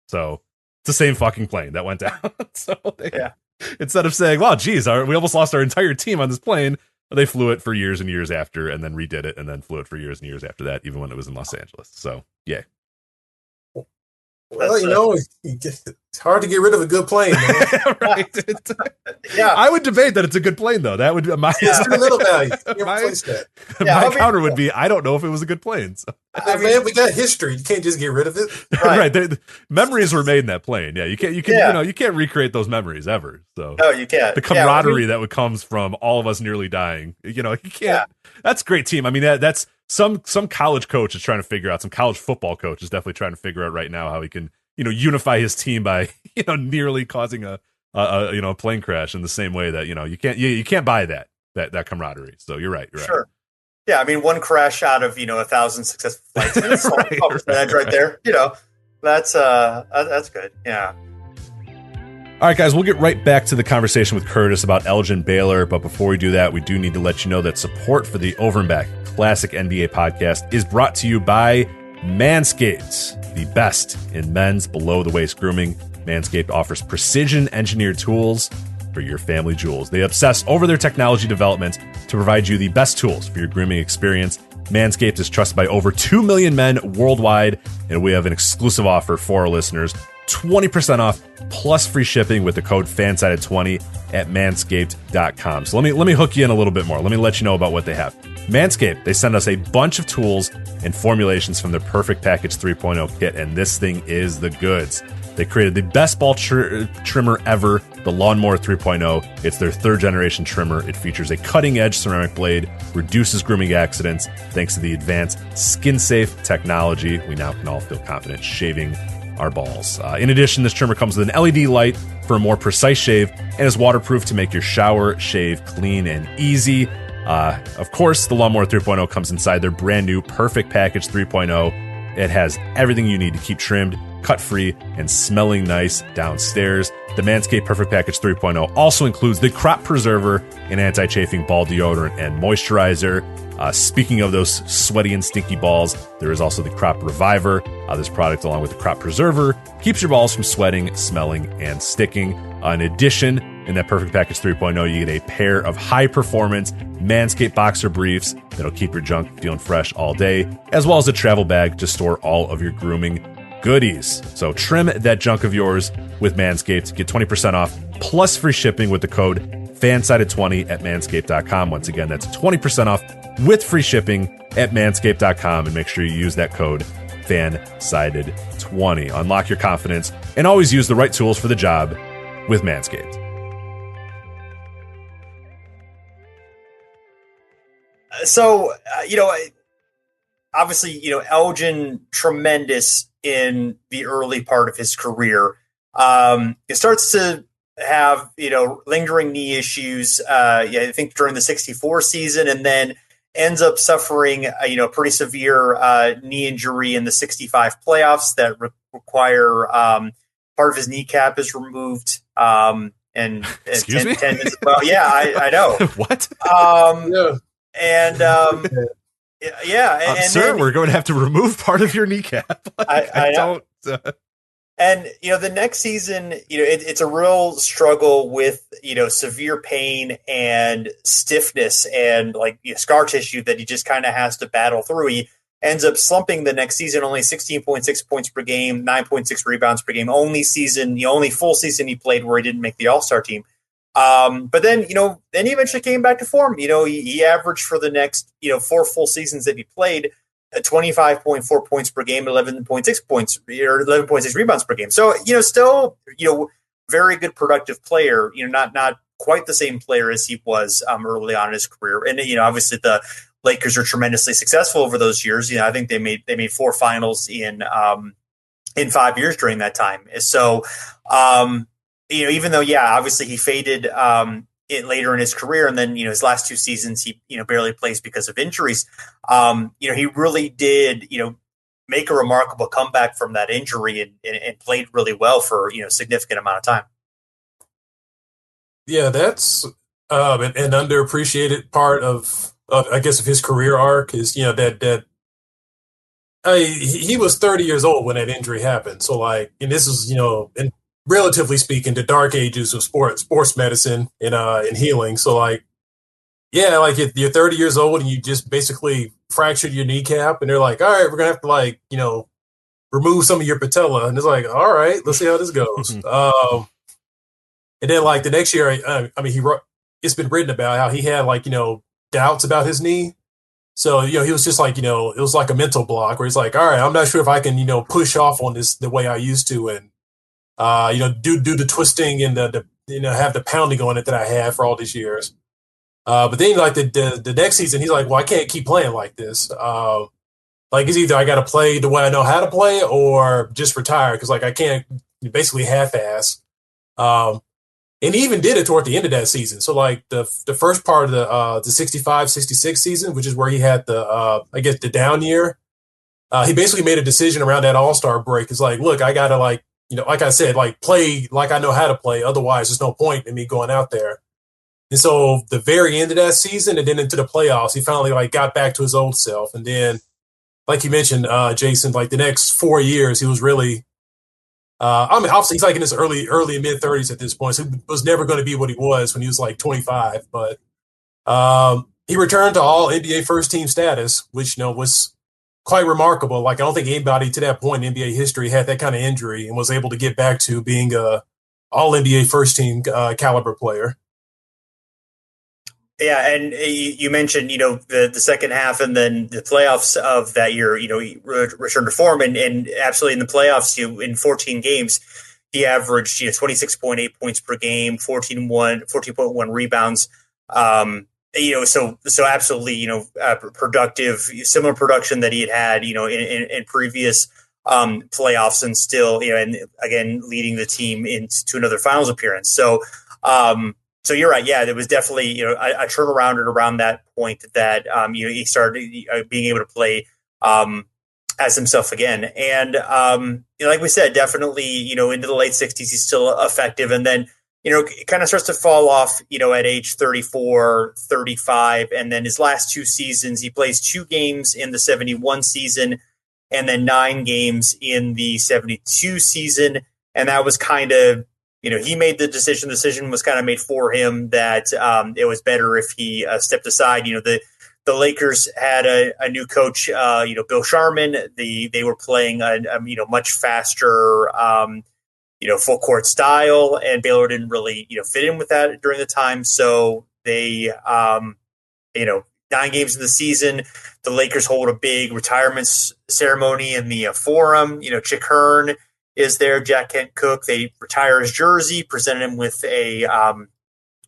So it's the same fucking plane that went down. So instead of saying, well, geez, we almost lost our entire team on this plane, they flew it for years and years after and then redid it and then flew it for years and years after that, even when it was in Los Angeles. So, yeah. Well, it's hard to get rid of a good plane, man. Right. Yeah. I would debate that it's a good plane, though. That would be my sentimental value. My counter would be, I don't know if it was a good plane. So. Man, we got history. You can't just get rid of it. Right. The memories were made in that plane. Yeah. You can't recreate those memories ever. So no, you can't. The camaraderie that would comes from all of us nearly dying. You can't. Yeah. That's a great team. I mean, that's some college coach is trying to figure out. Some college football coach is definitely trying to figure out right now how he can, unify his team by, nearly causing a plane crash in the same way that, you can't buy that camaraderie. So you're right. Sure. Right. Yeah. I mean, one crash out of, 1,000 successful flights. That's right there. That's good. Yeah. All right, guys, we'll get right back to the conversation with Curtis about Elgin Baylor. But before we do that, we do need to let you know that support for the Over and Back Classic NBA podcast is brought to you by Manscaped, the best in men's below-the-waist grooming. Manscaped offers precision-engineered tools for your family jewels. They obsess over their technology development to provide you the best tools for your grooming experience. Manscaped is trusted by over 2 million men worldwide, and we have an exclusive offer for our listeners. 20% off plus free shipping with the code FANSIDED20 at manscaped.com. So let me hook you in a little bit more. Let me let you know about what they have. Manscaped, they send us a bunch of tools and formulations from their Perfect Package 3.0 kit, and this thing is the goods. They created the best ball trimmer ever, the Lawnmower 3.0. It's their third generation trimmer. It features a cutting edge ceramic blade, reduces grooming accidents thanks to the advanced skin safe technology. We now can all feel confident shaving our balls. In addition, this trimmer comes with an LED light for a more precise shave and is waterproof to make your shower shave clean and easy. Of course, the Lawnmower 3.0 comes inside their brand new Perfect Package 3.0. It has everything you need to keep trimmed, cut-free, and smelling nice downstairs. The Manscaped Perfect Package 3.0 also includes the Crop Preserver, an anti-chafing ball deodorant and moisturizer. Speaking of those sweaty and stinky balls, there is also the Crop Reviver. This product, along with the Crop Preserver, keeps your balls from sweating, smelling, and sticking. In addition, in that Perfect Package 3.0, you get a pair of high-performance Manscaped boxer briefs that'll keep your junk feeling fresh all day, as well as a travel bag to store all of your grooming goodies. So trim that junk of yours with Manscaped. Get 20% off plus free shipping with the code FANSIDED20 at manscaped.com. Once again, that's 20% off with free shipping at manscaped.com. And make sure you use that code FANSIDED20. Unlock your confidence and always use the right tools for the job with Manscaped. So, obviously, Elgin, tremendous in the early part of his career. It starts to have, lingering knee issues, I think during the 64 season, and then ends up suffering, a pretty severe knee injury in the 65 playoffs that require part of his kneecap is removed. And Excuse me? tendons. Well, yeah, I know. What? Yeah. And and sir, then, we're going to have to remove part of your kneecap. I don't. And the next season, it's a real struggle with severe pain and stiffness and scar tissue that he just kind of has to battle through. He ends up slumping the next season, only 16.6 points per game, 9.6 rebounds per game. Only full season he played where he didn't make the All-Star team. But then he eventually came back to form. He averaged for the next 4 full seasons that he played 25.4 points per game, 11.6 points or 11.6 rebounds per game. So still very good productive player. Not quite the same player as he was early on in his career. And obviously the Lakers are tremendously successful over those years. I think they made 4 finals in 5 years during that time. So. Even though, obviously he faded later in his career, and then his last 2 seasons he barely plays because of injuries. He really did make a remarkable comeback from that injury and played really well for a significant amount of time. Yeah, that's an underappreciated part of I guess of his career arc is that he was 30 years old when that injury happened. So and this is in relatively speaking, the dark ages of sports medicine and healing. So you're 30 years old and you just basically fractured your kneecap, and they're like, all right, we're gonna have to remove some of your patella, and it's like, all right, let's see how this goes. And then the next year, it's been written about how he had doubts about his knee. So he was just it was like a mental block where he's like, all right, I'm not sure if I can push off on this the way I used to, and do the twisting and the have the pounding on it that I had for all these years. But then the next season, he's like, well, I can't keep playing like this. It's either I got to play the way I know how to play or just retire because I can't basically half-ass. And he even did it toward the end of that season. So the first part of the 65-66 season, which is where he had the down year, he basically made a decision around that All-Star break. It's like, look, I got to like I said, play like I know how to play. Otherwise, there's no point in me going out there. And so the very end of that season and then into the playoffs, he finally got back to his old self. And then, like you mentioned, Jason, the next 4 years, he was really, obviously he's in his early and mid 30s at this point. So he was never going to be what he was when he was 25. But he returned to all NBA first team status, which, was quite remarkable. I don't think anybody to that point in NBA history had that kind of injury and was able to get back to being a all NBA first team caliber player. Yeah, and you mentioned the second half and then the playoffs of that year. He returned to form and absolutely in the playoffs. In 14 games, he averaged 26.8 points per game, 14.1 rebounds. So absolutely, productive, similar production that he had in previous playoffs, and still, and again, leading the team into another finals appearance. So you're right. Yeah, there was definitely, a turnaround at around that point that, he started being able to play as himself again. And like we said, definitely, into the late 60s, he's still effective. And then, it kind of starts to fall off, at age 34, 35. And then his last 2 seasons, he plays 2 games in the 71 season and then 9 games in the 72 season. And that was kind of, he made the decision was kind of made for him that it was better if he stepped aside. The the Lakers had a new coach, Bill Sharman. They were playing a much faster, full court style, and Baylor didn't really fit in with that during the time. So they, 9 games in the season, the Lakers hold a big retirement ceremony in the Forum. Chick Hearn is there, Jack Kent Cook. They retire his jersey, present him with a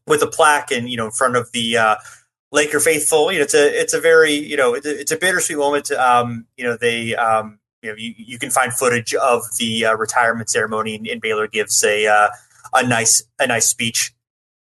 plaque, and in front of the Laker faithful. It's a very it's a bittersweet moment. You can find footage of the retirement ceremony, and Baylor gives a nice speech.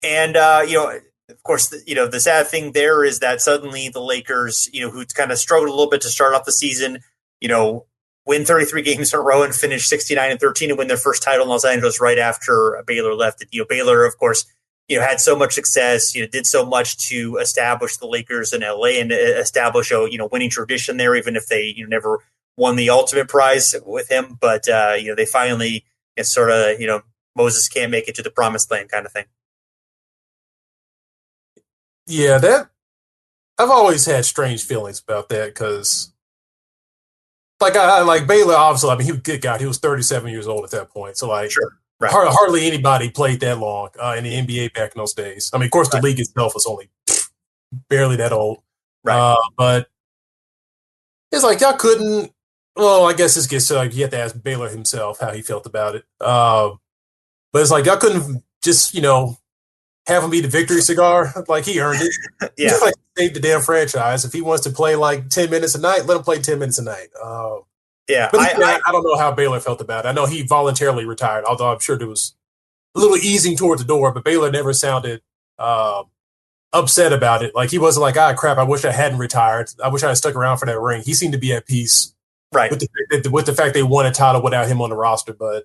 And of course, the sad thing there is that suddenly the Lakers, who kind of struggled a little bit to start off the season, win 33 games in a row and finish 69-13 and win their first title in Los Angeles right after Baylor left. Baylor, of course, had so much success, did so much to establish the Lakers in LA and establish a winning tradition there, even if they never won the ultimate prize with him. But they finally, it's sort of Moses can't make it to the promised land kind of thing. Yeah, that I've always had strange feelings about that because, I like Baylor. Obviously, I mean, he was a good guy. He was 37 years old at that point, so sure. Right. Hardly anybody played that long in the NBA back in those days. I mean, of course, the league itself was only barely that old. Right. But it's like y'all couldn't. Well, I guess this gets to you have to ask Baylor himself how he felt about it. But it's like y'all couldn't just have him be the victory cigar. Like he earned it. Yeah. Like save the damn franchise. If he wants to play like 10 minutes a night, let him play 10 minutes a night. Yeah, but I don't know how Baylor felt about it. I know he voluntarily retired, although I'm sure there was a little easing toward the door, but Baylor never sounded upset about it. Like he wasn't like, crap, I wish I hadn't retired. I wish I had stuck around for that ring. He seemed to be at peace with the fact they won a title without him on the roster. But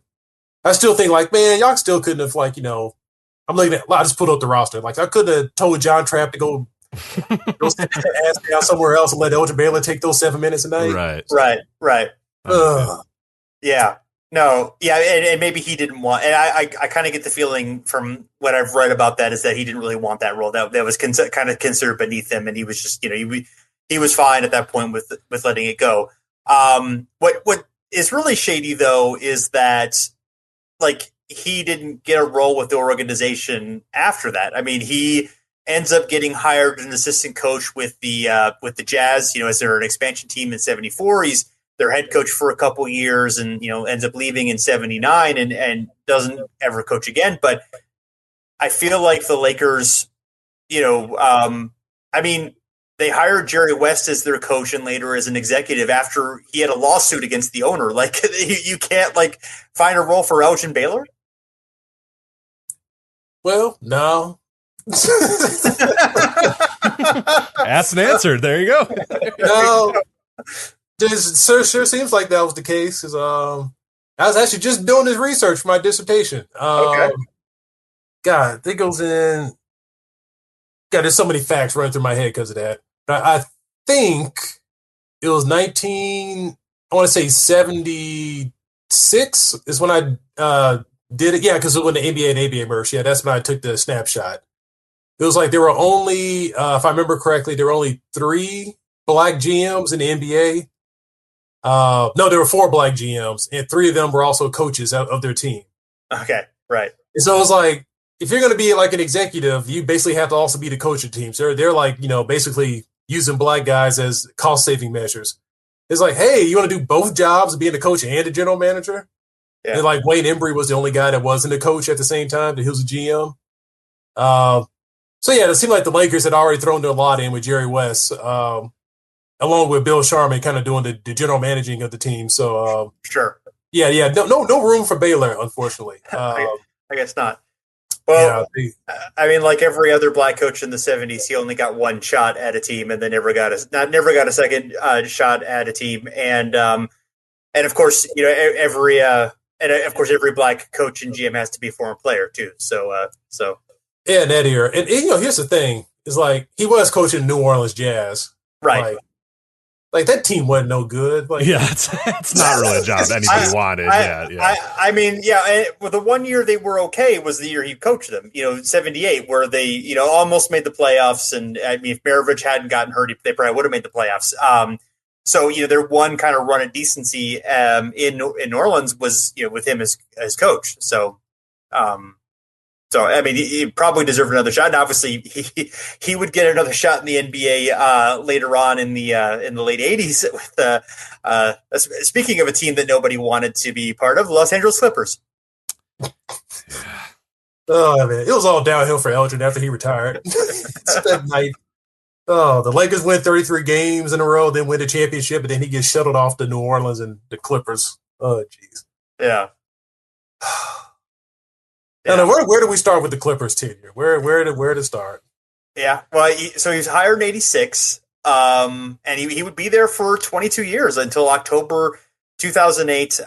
I still think man, y'all still couldn't have I'm looking at, I just pulled up the roster. I could have told John Trapp to go sit his ass down somewhere else and let Elgin Baylor take those 7 minutes a night. Right. Yeah. No. Yeah. And maybe he didn't want. And I kind of get the feeling from what I've read about that is that he didn't really want that role. That was kind of considered beneath him, and he was just he was fine at that point with letting it go. What is really shady though is that he didn't get a role with the organization after that. I mean, he ends up getting hired as an assistant coach with the Jazz. As they're an expansion team in '74. He's their head coach for a couple years, and ends up leaving in '79 and doesn't ever coach again. But I feel like the Lakers, I mean, they hired Jerry West as their coach and later as an executive after he had a lawsuit against the owner. You can't find a role for Elgin Baylor. Well, no. Asked and answered. There you go. No. Sure seems like that was the case. I was actually just doing this research for my dissertation. Okay. God, it goes in. God, there's so many facts running through my head because of that. But I think it was I want to say 76 is when I did it. Yeah, because when the NBA and ABA merged, that's when I took the snapshot. It was there were only, if I remember correctly, there were only 3 black GMs in the NBA. No, there were 4 black GMs, and 3 of them were also coaches of their team. Okay, right. And so it was if you're going to be an executive, you basically have to also be the coach of teams. They're basically using black guys as cost saving measures. It's hey, you want to do both jobs, being a coach and a general manager? Yeah. And Wayne Embry was the only guy that wasn't a coach at the same time, that he was a GM. So yeah, it seemed like the Lakers had already thrown their lot in with Jerry West, along with Bill Sharman kind of doing the general managing of the team. So sure. Yeah. No room for Baylor, unfortunately. I guess not. Well, I mean, like every other black coach in the '70s, he only got one shot at a team, and then never got a second shot at a team. And of course, every black coach and GM has to be a former player too. So yeah, in that era. And here's the thing: is he was coaching New Orleans Jazz, right? Like that team wasn't no good. Like, yeah, it's not really a job anybody wanted. Yeah. I mean, yeah. Well, the one year they were okay was the year he coached them. 78, where they almost made the playoffs. And I mean, if Maravich hadn't gotten hurt, they probably would have made the playoffs. So their one kind of run of decency in New Orleans was with him as coach. So. So I mean, he probably deserved another shot. And obviously, he would get another shot in the NBA later on in the late '80s. With speaking of a team that nobody wanted to be part of, the Los Angeles Clippers. Oh man, it was all downhill for Elgin after he retired. That night, the Lakers win 33 games in a row, then win the championship, and then he gets shuttled off to New Orleans and the Clippers. Oh, jeez. Yeah. Now, where do we start with the Clippers tenure? Where to start? Yeah, well, so he was hired in '86, and he would be there for 22 years until October 2008.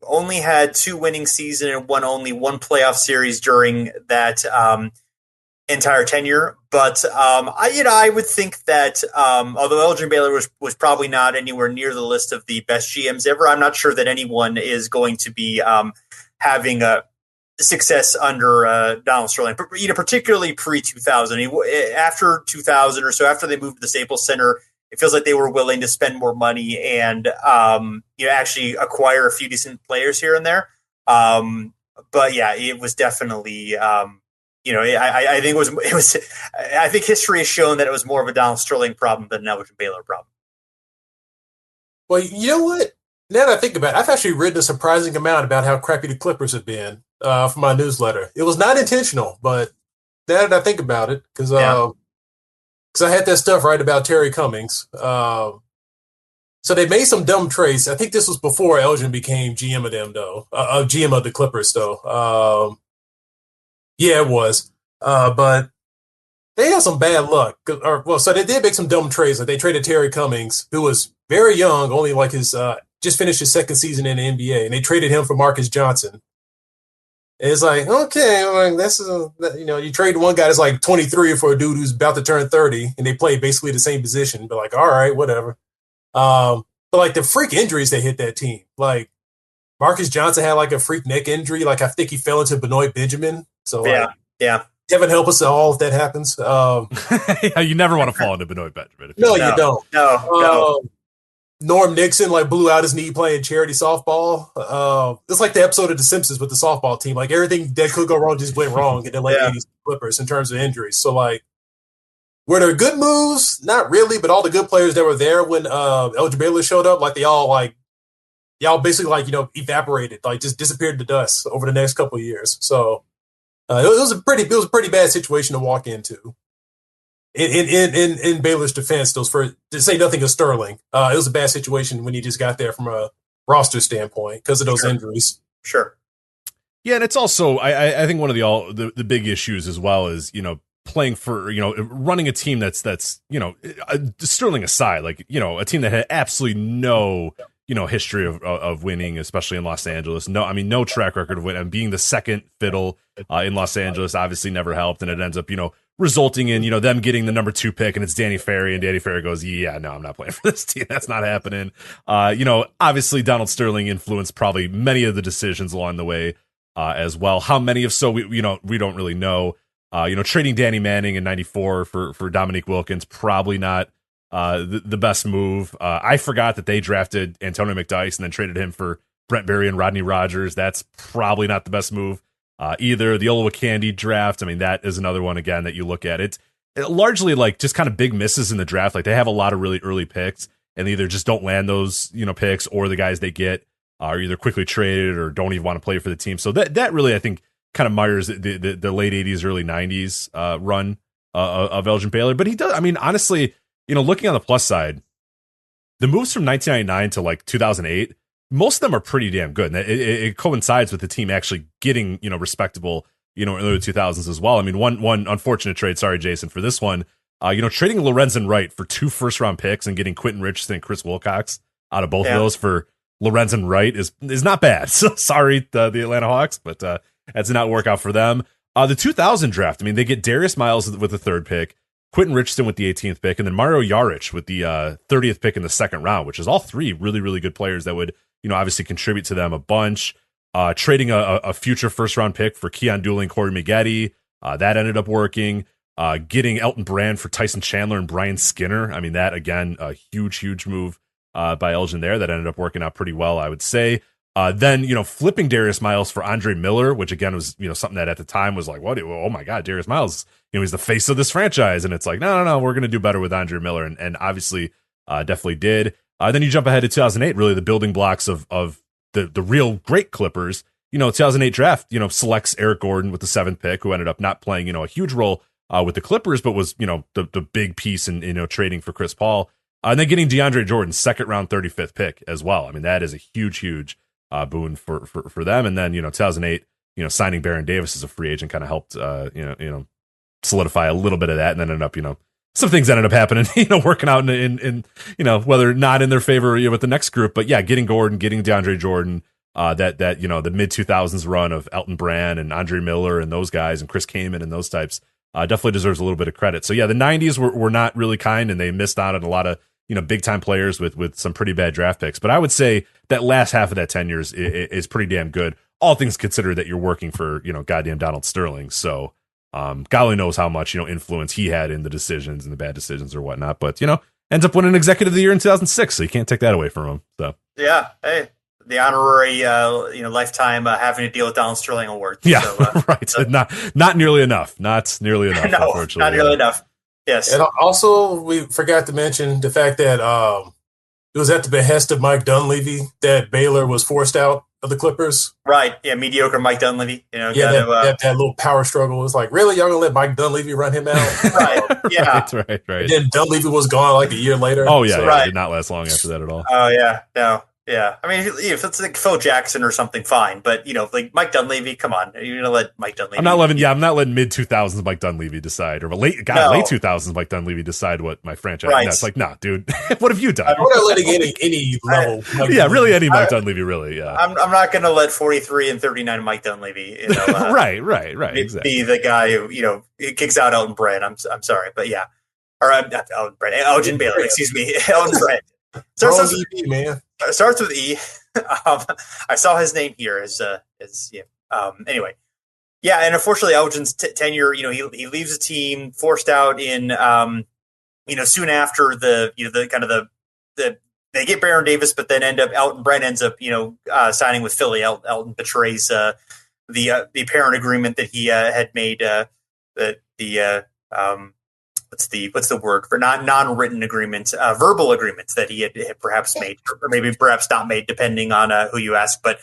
Only had 2 winning seasons and won only 1 playoff series during that entire tenure. But I would think that although Elgin Baylor was probably not anywhere near the list of the best GMs ever, I'm not sure that anyone is going to be having a success under Donald Sterling, particularly pre-2000. After 2000 or so, after they moved to the Staples Center, it feels like they were willing to spend more money and actually acquire a few decent players here and there. But yeah, it was definitely I think it was. I think history has shown that it was more of a Donald Sterling problem than an Elgin Baylor problem. Well, you know what? Now that I think about it, I've actually written a surprising amount about how crappy the Clippers have been for my newsletter. It was not intentional, but now that I think about it, because I had that stuff right about Terry Cummings. So they made some dumb trades. I think this was before Elgin became GM of them, though. GM of the Clippers, though. Yeah, it was. But they had some bad luck. So they did make some dumb trades. Like they traded Terry Cummings, who was very young, only like his just finished his second season in the NBA, and they traded him for Marcus Johnson. And it's like, okay, this is you trade one guy that's like 23 for a dude who's about to turn 30, and they play basically the same position. But like, all right, whatever. But like the freak injuries they hit that team, like Marcus Johnson had like a freak neck injury. Like I think he fell into Benoit Benjamin. So yeah. Heaven help us all if that happens. You never want to fall into Benoit Benjamin. You don't. No. Norm Nixon like blew out his knee playing charity softball. It's like the episode of The Simpsons with the softball team. Like everything that could go wrong just went wrong in the late 80s Clippers in terms of injuries. So like, were there good moves? Not really, but all the good players that were there when Elgin Baylor showed up, like y'all basically like evaporated, like just disappeared to dust over the next couple of years. So it was a pretty bad situation to walk into. In Baylor's defense, to say nothing of Sterling, it was a bad situation when you just got there from a roster standpoint because of those injuries. Sure. Yeah, and it's also I think one of the big issues as well is playing for running a team that's Sterling aside, like a team that had absolutely no history of winning, especially in Los Angeles. No track record of winning. And being the second fiddle in Los Angeles obviously never helped, and it ends up resulting in them getting the number 2 pick, and it's Danny Ferry, and Danny Ferry goes, yeah, no, I'm not playing for this team. That's not happening. Obviously Donald Sterling influenced probably many of the decisions along the way as well. How many of so we don't really know. Trading Danny Manning in '94 for Dominique Wilkins, probably not the best move. I forgot that they drafted Antonio McDyess and then traded him for Brent Berry and Rodney Rogers. That's probably not the best move either. The Olowokandi draft, I mean, that is another one again that you look at. It largely like just kind of big misses in the draft. Like they have a lot of really early picks, and they either just don't land those picks, or the guys they get are either quickly traded or don't even want to play for the team. So that really, I think, kind of mires the late 80s, early 90s run of Elgin Baylor. But he does, I mean, honestly, looking on the plus side, the moves from 1999 to like 2008, most of them are pretty damn good. And it coincides with the team actually getting, respectable, early 2000s as well. I mean, one unfortunate trade, sorry, Jason, for this one, trading Lorenzen Wright for 2 first-round picks and getting Quentin Richardson and Chris Wilcox out of both of those for Lorenzen Wright is not bad. So sorry, the Atlanta Hawks, but that did not work out for them. The 2000 draft, I mean, they get Darius Miles with the 3rd pick, Quentin Richardson with the 18th pick, and then Mario Jaric with the 30th pick in the second round, which is all three really, really good players that would, obviously contribute to them a bunch. Trading a future first round pick for Keon Dooling, Corey Maggette. That ended up working. Getting Elton Brand for Tyson Chandler and Brian Skinner. I mean, that, again, a huge move by Elgin there that ended up working out pretty well, I would say. Then, flipping Darius Miles for Andre Miller, which, again, was, something that at the time was like, what? Oh, my God, Darius Miles, he's the face of this franchise. And it's like, no, we're going to do better with Andre Miller. And obviously definitely did. Then you jump ahead to 2008, really the building blocks of the real great Clippers. 2008 draft, selects Eric Gordon with the 7th pick, who ended up not playing, a huge role with the Clippers, but was, the big piece in, trading for Chris Paul. And then getting DeAndre Jordan, 2nd round, 35th pick as well. I mean, that is a huge boon for them. And then, 2008, signing Baron Davis as a free agent kind of helped, solidify a little bit of that. And then ended up, some things ended up happening, working out in whether not in their favor with the next group. But yeah, getting Gordon, getting DeAndre Jordan, that the mid 2000s run of Elton Brand and Andre Miller and those guys and Chris Kaman and those types definitely deserves a little bit of credit. So yeah, the 90s were not really kind, and they missed out on a lot of big time players with some pretty bad draft picks. But I would say that last half of that 10 years is pretty damn good, all things considered, that you're working for goddamn Donald Sterling. So God only knows how much influence he had in the decisions and the bad decisions or whatnot. But ends up winning Executive of the Year in 2006, so you can't take that away from him. So yeah, hey, the honorary lifetime having to deal with Donald Sterling award. Yeah, so, right. So, not nearly enough. Not nearly enough. No, unfortunately, not nearly enough. Yes, and also we forgot to mention the fact that it was at the behest of Mike Dunleavy that Baylor was forced out of the Clippers. Right. Yeah, mediocre Mike Dunleavy. That little power struggle was like, really, y'all gonna let Mike Dunleavy run him out? Right. Yeah. right. And then Dunleavy was gone like a year later. Oh yeah, so. It did not last long after that at all. Oh yeah, no. Yeah, I mean, if it's like Phil Jackson or something, fine. But like Mike Dunleavy, come on, you're gonna let Mike Dunleavy? I'm not letting mid 2000s Mike Dunleavy decide, or late 2000s Mike Dunleavy decide what my franchise. Right. No, it's like, nah, dude, what have you done? We're not letting any level. Really, any Mike Dunleavy, really. Yeah, I'm not gonna let 43 and 39 Mike Dunleavy, right, exactly. Be the guy who kicks out Elton Brand. I'm sorry, but yeah, or not Elton Brand, Elgin Baylor, excuse me, Elton Brand. Starts with E. I saw his name here anyway. Yeah, and unfortunately, Elgin's tenure, he leaves the team, forced out in, soon after they get Baron Davis, but then Elton Brand ends up, signing with Philly. Elton betrays the apparent agreement that he had made. What's the word for non-written agreement, verbal agreements that he had perhaps made, or maybe perhaps not made, depending on who you ask. But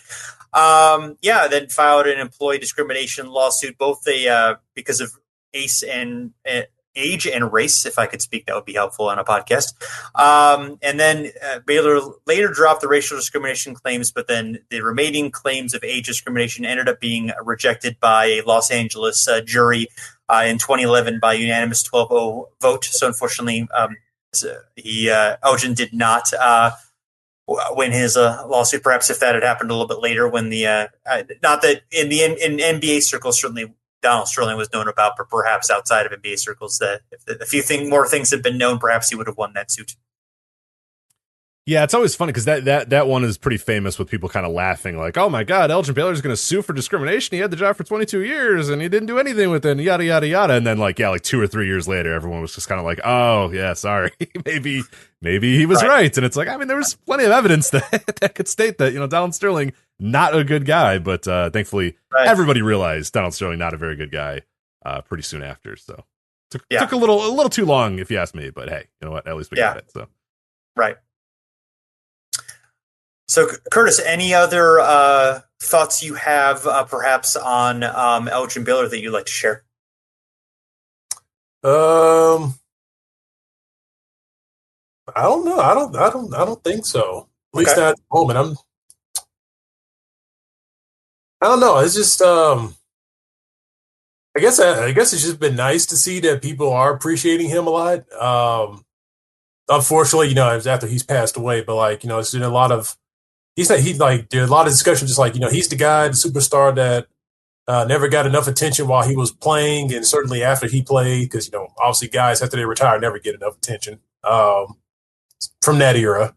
then filed an employee discrimination lawsuit, both because of age and race. If I could speak, that would be helpful on a podcast. And then Baylor later dropped the racial discrimination claims, but then the remaining claims of age discrimination ended up being rejected by a Los Angeles jury in 2011 by unanimous 12-0 vote. So unfortunately, Elgin did not win his lawsuit. Perhaps if that had happened a little bit later, when not that in NBA circles, certainly Donald Sterling was known about, but perhaps outside of NBA circles, that if a few more things had been known, perhaps he would have won that suit. Yeah, it's always funny because that one is pretty famous, with people kind of laughing like, oh my God, Elgin Baylor's going to sue for discrimination. He had the job for 22 years and he didn't do anything with it, and yada, yada, yada. And then like 2 or 3 years later, everyone was just kind of like, oh yeah, sorry. maybe he was right. And it's like, I mean, there was plenty of evidence that could state that, Donald Sterling, not a good guy, but thankfully everybody realized Donald Sterling, not a very good guy, pretty soon after. So took a little too long, if you ask me, but hey, you know what? At least we got it. So right. So, Curtis, any other thoughts you have, perhaps on Elgin Baylor that you'd like to share? I don't know. I don't think so. At least not at the moment. I don't know. It's just I guess it's just been nice to see that people are appreciating him a lot. Unfortunately, it was after he's passed away, but it's been a lot of. There's a lot of discussion, just he's the guy, the superstar that Never got enough attention while he was playing, and certainly after he played, because obviously guys after they retire never get enough attention from that era.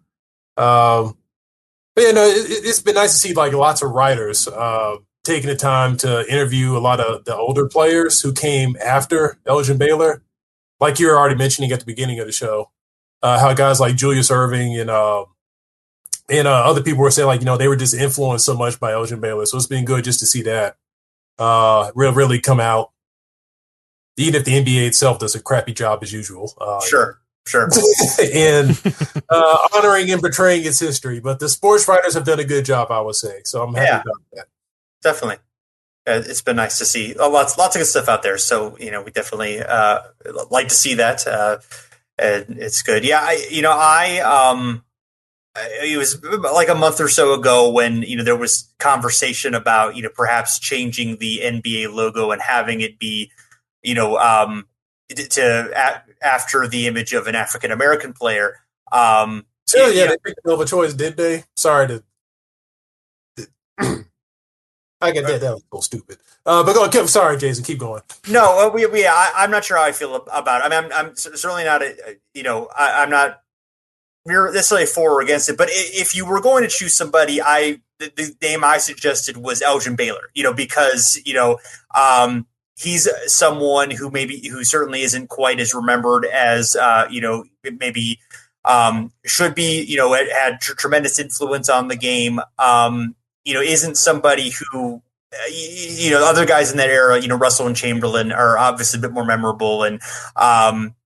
But it's been nice to see like lots of writers taking the time to interview a lot of the older players who came after Elgin Baylor, like you were already mentioning at the beginning of the show. How guys like Julius Erving and other people were saying like they were just influenced so much by Elgin Baylor, so it's been good just to see that really come out, even if the NBA itself does a crappy job as usual. Sure. And honoring and portraying its history, but the sports writers have done a good job, I would say. So I'm happy about that. Definitely. It's been nice to see lots of good stuff out there. So we definitely like to see that. And it's good. Yeah, it was like a month or so ago when there was conversation about perhaps changing the NBA logo and having it be after the image of an African American player. They picked a choice, did they? Sorry to. I get that. That was so stupid. But go on. Sorry, Jason. Keep going. No, I'm not sure how I feel about it. I mean, I'm certainly not. I'm not necessarily for or against it. But if you were going to choose somebody, the name I suggested was Elgin Baylor. Because he's someone who certainly isn't quite as remembered as maybe should be. Had tremendous influence on the game. Isn't somebody who, other guys in that era, Russell and Chamberlain are obviously a bit more memorable. And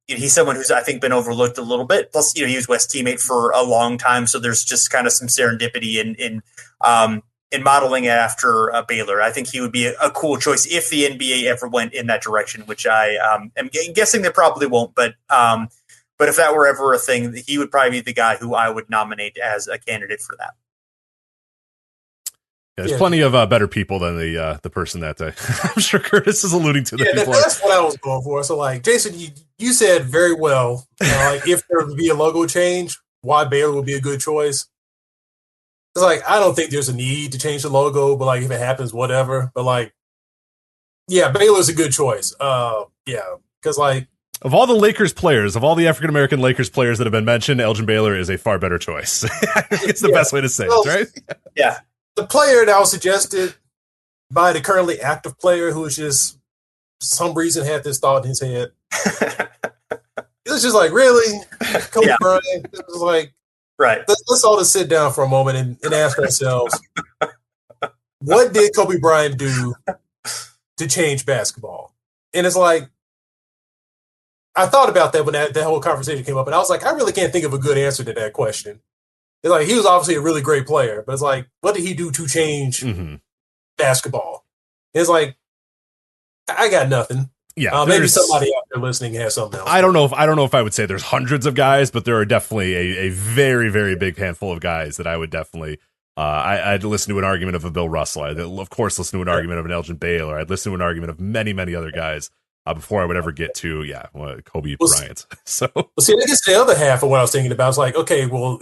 he's someone who's, I think, been overlooked a little bit. Plus, he was West's teammate for a long time. So there's just kind of some serendipity in modeling it after Baylor. I think he would be a cool choice if the NBA ever went in that direction, which I am guessing they probably won't. But if that were ever a thing, he would probably be the guy who I would nominate as a candidate for that. There's plenty of better people than the person that I'm sure Curtis is alluding to. That's what I was going for. So, like, Jason, you said very well, like, if there would be a logo change, why Baylor would be a good choice. It's like, I don't think there's a need to change the logo, but, like, if it happens, whatever. But, like, yeah, Baylor's a good choice. Because, like, of all the Lakers players, of all the African-American Lakers players that have been mentioned, Elgin Baylor is a far better choice. I think it's the best way to say it, right? Yeah. The player that was suggested by the currently active player who was just, for some reason, had this thought in his head. It was just like, really? Kobe Bryant? It was like, right. Let's all just sit down for a moment and ask ourselves, what did Kobe Bryant do to change basketball? And it's like, I thought about that when that whole conversation came up, and I was like, I really can't think of a good answer to that question. It's like, he was obviously a really great player, but it's like, what did he do to change basketball? It's like, I got nothing. Yeah, maybe somebody out there listening has something else. I don't know if I would say there's hundreds of guys, but there are definitely a very, very big handful of guys that I would definitely. I'd listen to an argument of a Bill Russell. I'd, of course, listen to an argument of an Elgin Baylor. I'd listen to an argument of many, many other guys before I would ever get to Kobe Bryant. So, see, I guess the other half of what I was thinking about is like, okay, well,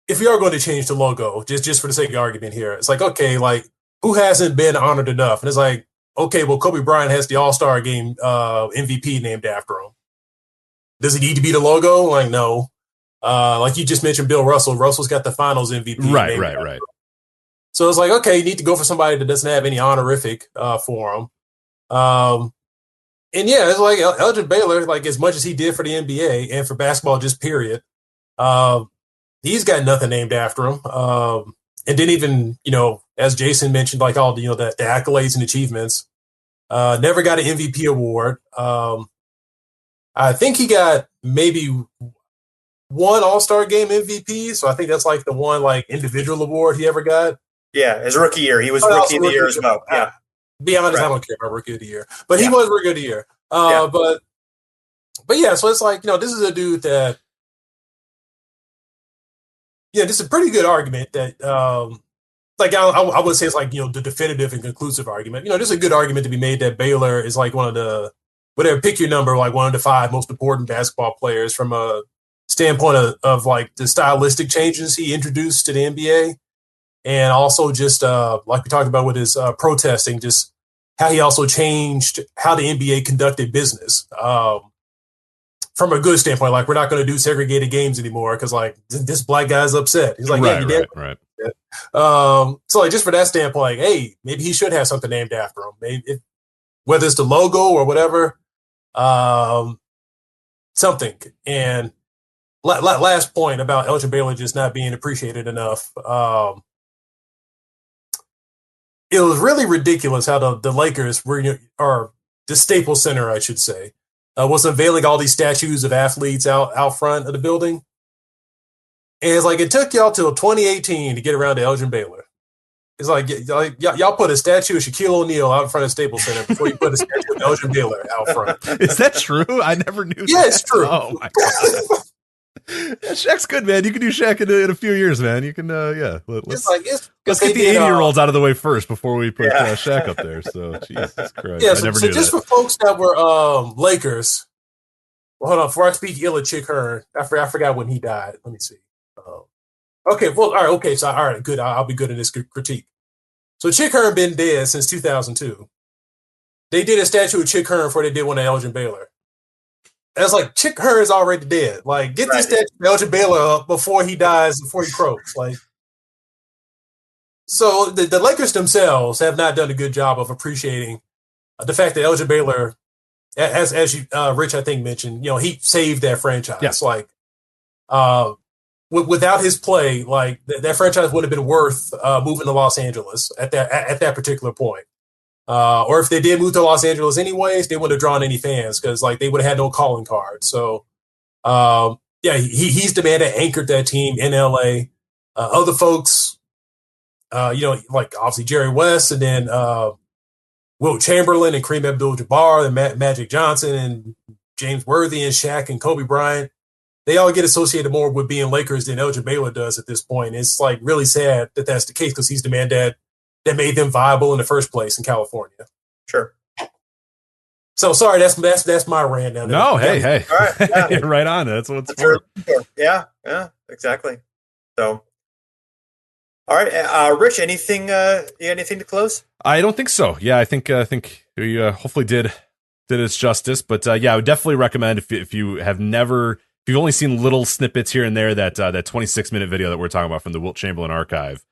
if we are going to change the logo, just for the sake of argument here, it's like, okay, like, who hasn't been honored enough? And it's like, okay, well, Kobe Bryant has the All-Star Game MVP named after him. Does it need to be the logo? Like, no. Like you just mentioned, Bill Russell. Russell's got the Finals MVP. Right. So it's like, okay, you need to go for somebody that doesn't have any honorific for him. And yeah, it's like Elgin Baylor, like, as much as he did for the NBA and for basketball, just period. He's got nothing named after him. And then even, as Jason mentioned, like all the accolades and achievements, never got an MVP award. I think he got maybe one All-Star Game MVP. So I think that's like the one like individual award he ever got. Yeah, his rookie year. He was rookie of the year as well. Yeah. Be honest, right. I don't care about rookie of the year. But he was rookie of the year. But yeah, so it's like, this is a dude that, this is a pretty good argument that, I would say it's like, the definitive and conclusive argument. This is a good argument to be made that Baylor is like one of the, whatever, pick your number, like one of the 5 most important basketball players from a standpoint of like the stylistic changes he introduced to the NBA. and also just like we talked about with his protesting, just how he also changed how the NBA conducted business. From a good standpoint, like we're not going to do segregated games anymore because like this black guy's upset. He's like, right. So like just for that standpoint, like, hey, maybe he should have something named after him. Maybe whether it's the logo or whatever, something. And last point about Elgin Baylor just not being appreciated enough. It was really ridiculous how the Lakers were, or the Staples Center, I should say, was unveiling all these statues of athletes out front of the building. And it's like, it took y'all till 2018 to get around to Elgin Baylor. It's like y'all put a statue of Shaquille O'Neal out in front of Staples Center before you put a statue of Elgin Baylor out front. Is that true? I never knew. Yeah, that. It's true. Oh my god. Yeah, Shaq's good, man. You can do Shaq in a few years, man. You can, yeah. Let's get the 80-year-olds out of the way first before we put Shaq up there. So, Jesus Christ. Yeah, I never knew just that. for folks that were Lakers, well, hold on. Before I speak ill of Chick Hearn, I forgot when he died. Let me see. Okay, well, all right, okay. So, all right, good. I'll be good in this critique. So, Chick Hearn been dead since 2002. They did a statue of Chick Hearn before they did one of Elgin Baylor. That's like Chick Hearn is already dead. Like, get this statue of Elgin Baylor up before he dies, before he croaks. Like, so the Lakers themselves have not done a good job of appreciating the fact that Elgin Baylor, as you, Rich, I think mentioned, he saved that franchise. Yeah. Like, without his play, like that franchise would have been worth moving to Los Angeles at that particular point. Or if they did move to Los Angeles anyways, they wouldn't have drawn any fans because like they would have had no calling card. So, he's the man that anchored that team in LA. Other folks, like obviously Jerry West, and then Wilt Chamberlain and Kareem Abdul-Jabbar and Magic Johnson and James Worthy and Shaq and Kobe Bryant. They all get associated more with being Lakers than Elgin Baylor does at this point. It's like really sad that that's the case because he's the man that made them viable in the first place in California. Sure. So sorry, that's my rant now. No, hey. All right, yeah. Right on. That's what it's for. Sure. Yeah, exactly. So, all right, Rich, anything to close? I don't think so. Yeah, I think we hopefully did its justice. But I would definitely recommend if you've only seen little snippets here and there, that 26-minute video that we're talking about from the Wilt Chamberlain archive.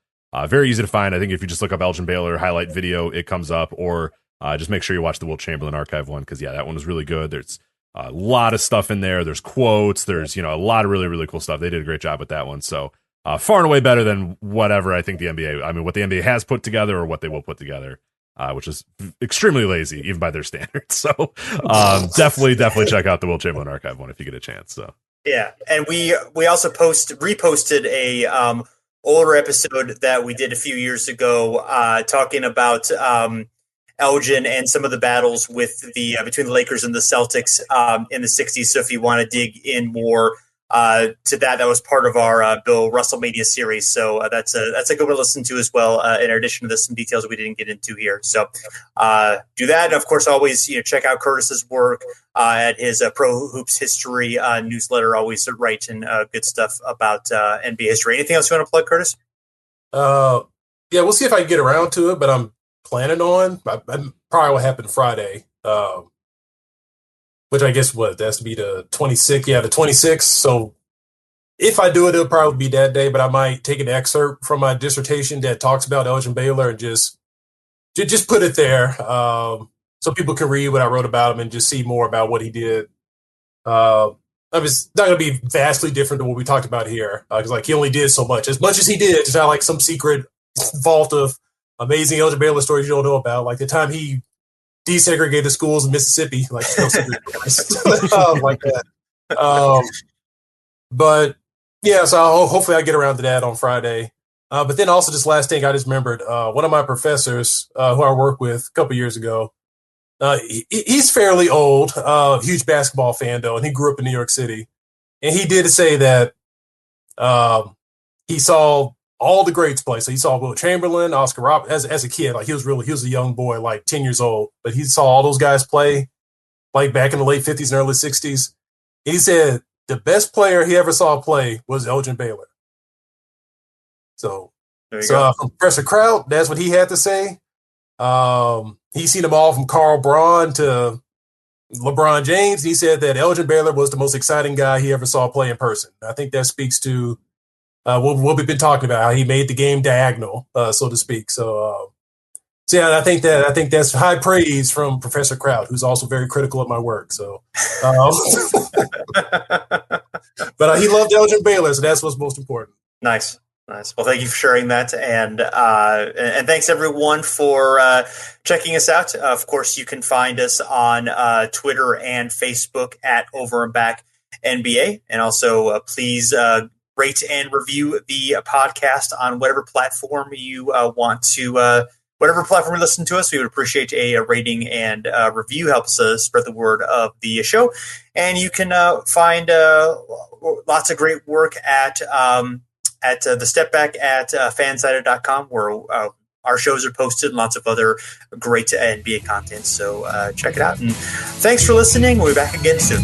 Very easy to find. I think if you just look up Elgin Baylor highlight video, it comes up, or just make sure you watch the Wilt Chamberlain archive one, because that one was really good. There's a lot of stuff in there. There's quotes. There's a lot of really, really cool stuff. They did a great job with that one. So far and away better than whatever I think the NBA. I mean, what the NBA has put together or what they will put together, which is extremely lazy even by their standards. So definitely check out the Wilt Chamberlain archive one if you get a chance. So yeah, and we also reposted a older episode that we did a few years ago, talking about Elgin and some of the battles with the between the Lakers and the Celtics in the 60s. So if you want to dig in more to that was part of our Bill WrestleMania series. So that's a good one to listen to as well. In addition to some details we didn't get into here. So do that. And of course, always check out Curtis's work at his Pro Hoops History newsletter. Always writing good stuff about NBA history. Anything else you want to plug, Curtis? We'll see if I can get around to it, but I'm planning on. I probably will happen Friday. Which I guess that has to be the 26th. Yeah, the 26th. So if I do it, it'll probably be that day, but I might take an excerpt from my dissertation that talks about Elgin Baylor and just put it there so people can read what I wrote about him and just see more about what he did. It's not going to be vastly different than what we talked about here because like he only did so much. As much as he did, it's not like some secret vault of amazing Elgin Baylor stories you don't know about. Like the time he desegregated schools in Mississippi, like like that. But yeah, so hopefully I get around to that on Friday. But then also this last thing I just remembered, one of my professors who I worked with a couple years ago, he's fairly old, huge basketball fan though, and he grew up in New York City. And he did say that he saw all the greats play. So he saw Wilt Chamberlain, Oscar Rob as a kid. Like he was a young boy, like 10 years old. But he saw all those guys play, like back in the late 50s and early 60s. And he said the best player he ever saw play was Elgin Baylor. So There you So go. from Professor Kraut, that's what he had to say. He's seen them all from Carl Braun to LeBron James. He said that Elgin Baylor was the most exciting guy he ever saw play in person. I think that speaks to what we've been talking about, how he made the game diagonal, so to speak. So yeah, I think that's high praise from Professor Kraut, who's also very critical of my work. So, but he loved Elgin Baylor, so that's what's most important. Nice. Nice. Well, thank you for sharing that, and thanks everyone for checking us out. Of course, you can find us on Twitter and Facebook at Over and Back NBA, and also please rate and review the podcast on whatever platform you want to. Whatever platform you listen to us, we would appreciate a rating and review. Helps us spread the word of the show, and you can find lots of great work at the Step Back at fansided.com, where our shows are posted and lots of other great NBA content. So check it out. And thanks for listening. We'll be back again soon.